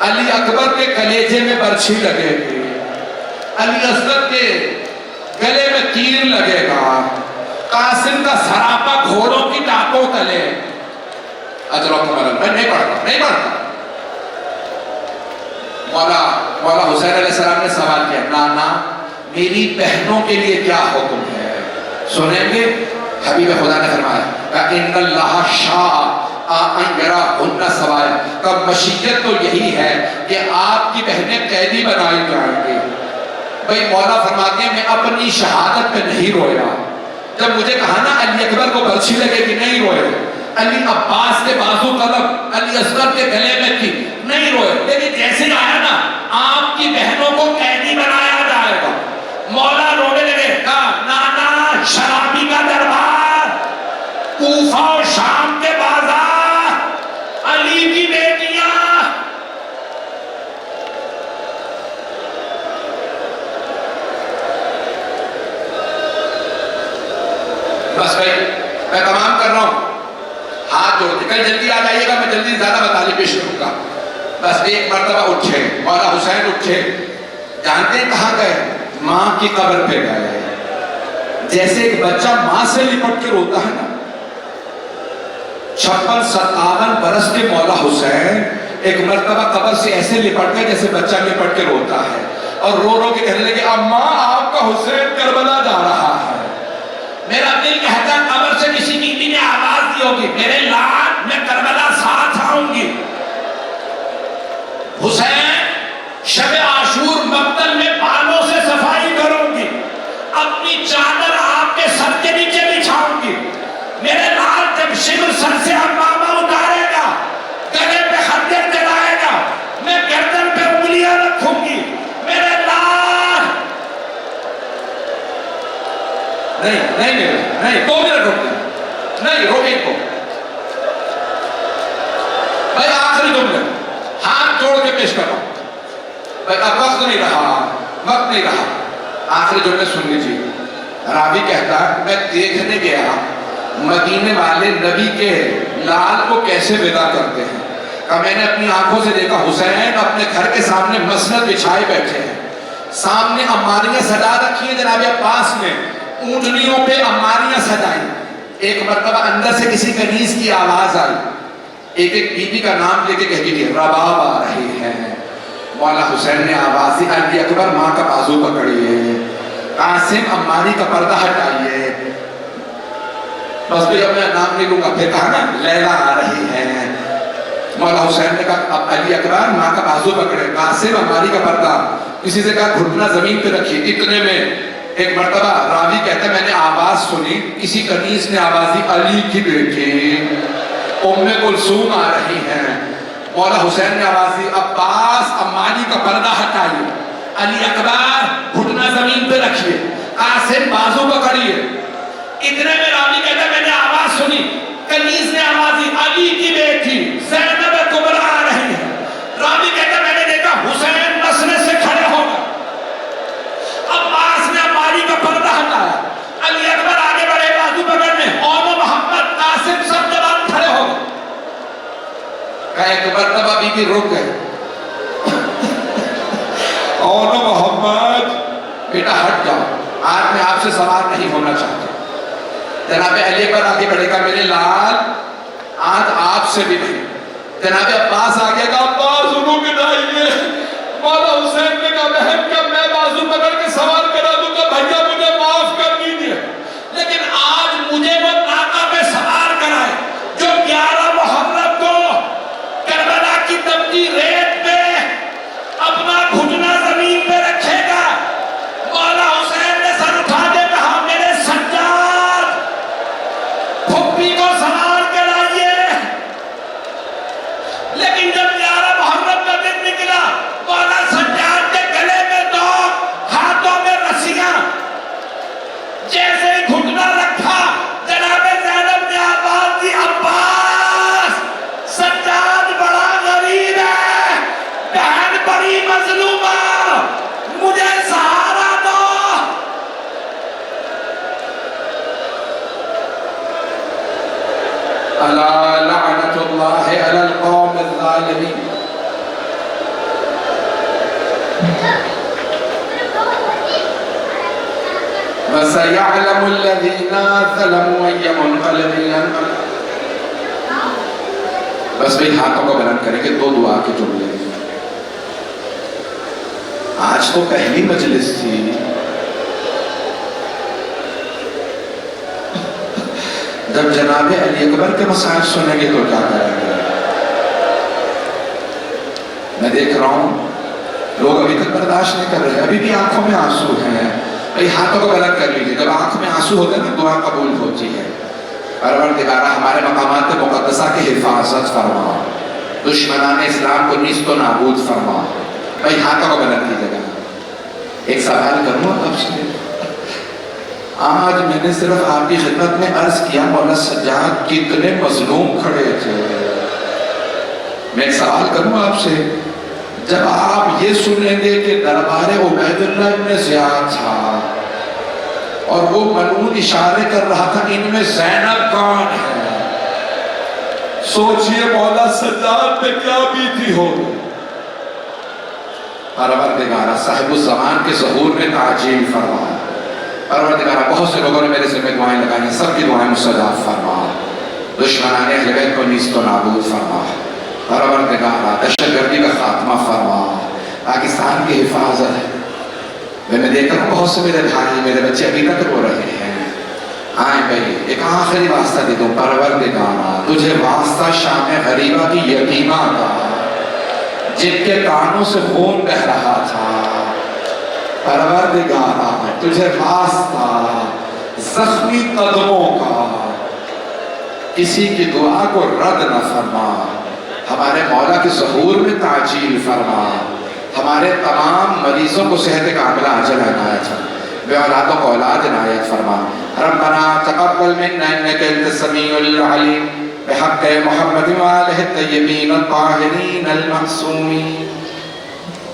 علی اکبر کے کلیجے میں برچھی لگے گی، علی اصغر کے گلے میں تیر لگے گا، قاسم کا سراپا گھوڑوں کی ٹانپوں تلے۔ میں نہیں پڑھتا۔ مولا حسین علیہ السلام نے سوال کیا، نانا میری بہنوں کے لیے کیا حکم ہے؟ سنیں گے؟ حبیب خدا نے فرمایا ان اللہ شاء ان یراہن سوایا، کا مشیت تو یہی ہے کہ آپ کی بہنیں قیدی بنائی جائیں گی۔ بھئی مولا فرماتے ہیں میں اپنی شہادت پہ نہیں رویا، جب مجھے کہا نا علی اکبر کو برچھی لگے گی، نہیں روئے، علی عباس کے بازو قلم علی اصغر کے گلے میں تھی، نہیں روئے، لیکن جیسے آیا نا آپ کی بہنوں کو قیدی بنایا جائے گا، مولا رونے لگے، کہا نانا شرابی کا دربار، کوفہ و شام کے بازار، علی کی بیٹیاں۔ بس بھائی میں تمام کر رہا ہوں، ہاتھ جوڑ کے کل جلدی آ جائیے گا، میں جلدی زیادہ مطالب پیش کروں گا۔ بس ایک مرتبہ اٹھے مولا حسین، اٹھے، جانتے ہیں کہاں گئے؟ ماں کی قبر پہ گئے۔ جیسے ایک بچہ ماں سے لپٹ کے روتا ہے نا، 56-57 برس کے مولا حسین ایک مرتبہ قبر سے ایسے لپٹ گئے جیسے بچہ لپٹ کے روتا ہے، اور رو رو کے کہنے لگے اماں آپ کا حسین کربلا جا رہا ہے۔ میرا دل کہتا ہے قبر سے کسی بیوی نے آواز دی ہوگی میرے لال میں کربلا ساتھ آؤں گی۔ حسین شب عاشور مقتل میں بالوں سے صفائی کروں گی، اپنی چادر آپ کے سر کے نیچے بچھاؤں گی، میرے لال جب شبر سر سے امامہ اتارے گا، گلے پہ خنجر چلائے گا، میں گردن پہ انگلیاں رکھوں گی، میرے لال۔ نہیں 2 منٹ روک دیں، نہیں روکیں کو بھائی، آخری جملے ہاتھ جوڑ کے پیش کر رہا ہوں بھائی، اب وقت نہیں رہا، آخری جملے سن لیجیے۔ راوی کہتا ہے میں دیکھنے گیا مدینے والے نبی کے لال کو کیسے ودا کرتے ہیں، کہ میں نے اپنی آنکھوں سے دیکھا حسین اپنے گھر کے سامنے مسند بچھائے بیٹھے ہیں، سامنے عماریاں سجا رکھی ہیں جناب عباس نے، اونٹنیوں پہ عماریاں سجائیں۔ ایک مرتبہ اندر سے کسی کنیز کی آواز آئی، ایک بی بی کا نام لے کے کہتی تھی رباب آ رہی ہے۔ مولا حسین نے آواز دی علی اکبر ماں کا بازو پکڑیے، قاسم عماری کا پردہ ہٹائیے۔ بس بھی اب میں نام نہیں لوں گا، پھر کہا نا لیلا آ رہی ہے۔ مولا حسین نے کہا اب علی اکبر ماں کا بازو پکڑے، قاسم عماری کا پردہ، کسی سے کہا گھٹنا زمین پہ رکھیے۔ اتنے میں ایک مرتبہ راوی کہتا ہے میں نے آواز سنی، کسی کنیز نے آواز دی علی کی بیٹی ام کلثوم آ رہی ہیں۔ مولا حسین نے آواز دی عباس عماری کا پردہ ہٹائیے، علی اکبر گھٹنا زمین پہ رکھیے، قاسم بازو پکڑیے۔ اتنے میں راوی کہتا ہے میں نے آواز سنی، کنیز نے آواز دی علی کی بیٹی زینب کبریٰ آ رہی ہے۔ راوی کہتا ہے میں نے دیکھا حسین مسئلے سے کھڑے ہو گئے، عباس نے عماری کا پردہ ہٹایا، علی اکبر آگے بڑھے بازو پکڑنے، اور محمد قاسم سب جوان کھڑے ہو گئے۔ کہا ایک مرتبہ بی بی رک گئے، اور محمد بیٹا ہٹ جاؤ، آج میں آپ سے سوار نہیں ہونا چاہتا۔ جناب علی اکبر آگے بڑھے گا میرے لال آج آپ سے بھی نہیں۔ جناب عباس آگے گا عباس رک جائیے۔ مولا حسین نے کہا بہن کیا میں بازو پکڑ کے سوال کرا دوں گا، بھیا مجھے معاف کر دیجیے، لیکن آج مجھے وہ ناقہ پہ سوار کرائے جو 11 محرم کو کربلا کی تپتی ریت پہ اپنا گھٹنا زمین پہ رکھے گا۔ مولا حسین نے سر اٹھا دے کہا میرے سجاد پھپھی کو سوار کرائیے، لیکن جب 11 محرم کا دن نکلا مولا سجاد کے گلے میں دو ہاتھوں میں رسیاں، جیسے ہی گھٹنا رکھا جناب زینب نے آواز دی عباس سجاد بڑا غریب ہے، بہن بڑی مظلومہ، مجھے سہارا دو۔ الا لعنت اللہ علی القوم الظالمین۔ فَسَيَعْلَمُ الَّذِينَ ظَلَمُوا أَيَّ مُنْقَلَبٍ يَنْقَلِبُونَ۔ بس بھئی ہاتھوں کو بلند کریں کہ 2 دعا کے جملے۔ آج تو پہلی مجلس تھی، جب جناب علی اکبر کے مسائل سنیں گے تو کیا کریں گے؟ میں دیکھ رہا ہوں لوگ ابھی تک برداشت نہیں کر رہے، ابھی بھی آنکھوں میں آنسو ہیں۔ بھئی ہاتھوں کو بلند کر لیجیے، جب آنکھ میں آنسو ہوتے ہیں نا دعا قبول ہوتی ہے۔ پروردگارہ ہمارے مقامات مقدسہ کی حفاظت فرما، دشمنان اسلام کو نیست و نابود فرما۔ بھئی ہاتھوں کو بلند کیجیے گا۔ ایک سوال کروں آپ سے، آج میں نے صرف آپ کی خدمت میں عرض کیا مولا سجاد کتنے مظلوم کھڑے تھے۔ میں ایک سوال کروں آپ سے، جب آپ یہ سنیں گے کہ دربار عبید اللہ ابن زیاد تھا اور وہ ملعون اشارے کر رہا تھا ان میں زینب کون ہے، سوچئے مولا سجاد میں کیا بیتی ہوگی۔ پروردگارہ صاحب الزمان کے ظہور میں تعجیل فرما۔ پروردگارہ بہت سے لوگوں نے میرے سے میں دعائیں لگائیں، سب کی دعائیں مستجاب فرما۔ دشمنان اہل بیت کو نیست و نابود فرما۔ پروردگارہ دہشت گردی کا خاتمہ فرما، پاکستان کی حفاظت ہے۔ میں دیکھ رہا ہوں بہت سے میرے بھائی میرے بچے ابھی تک رو رہے ہیں۔ آئیں بھائی ایک آخری واسطہ دے دوں، پروردگارہ تجھے واسطہ شام غریبہ کی یتیمہ کا جن کے کانوں سے خون بہہ رہا تھا، پروردگارہ تجھے واسطہ زخمی قدموں کا کسی کی دعا کو رد نہ فرما۔ ہمارے مولا کے ظہور میں تعجیل فرما، ہمارے تمام مریضوں کو صحت کاملہ عاجلہ عنایت فرما، بے اولادوں کو اولاد عنایت فرما۔ ربنا تقبل منا انك انت السميع العليم بحق محمد وآلہ الطیبین الطاہرین المعصومین۔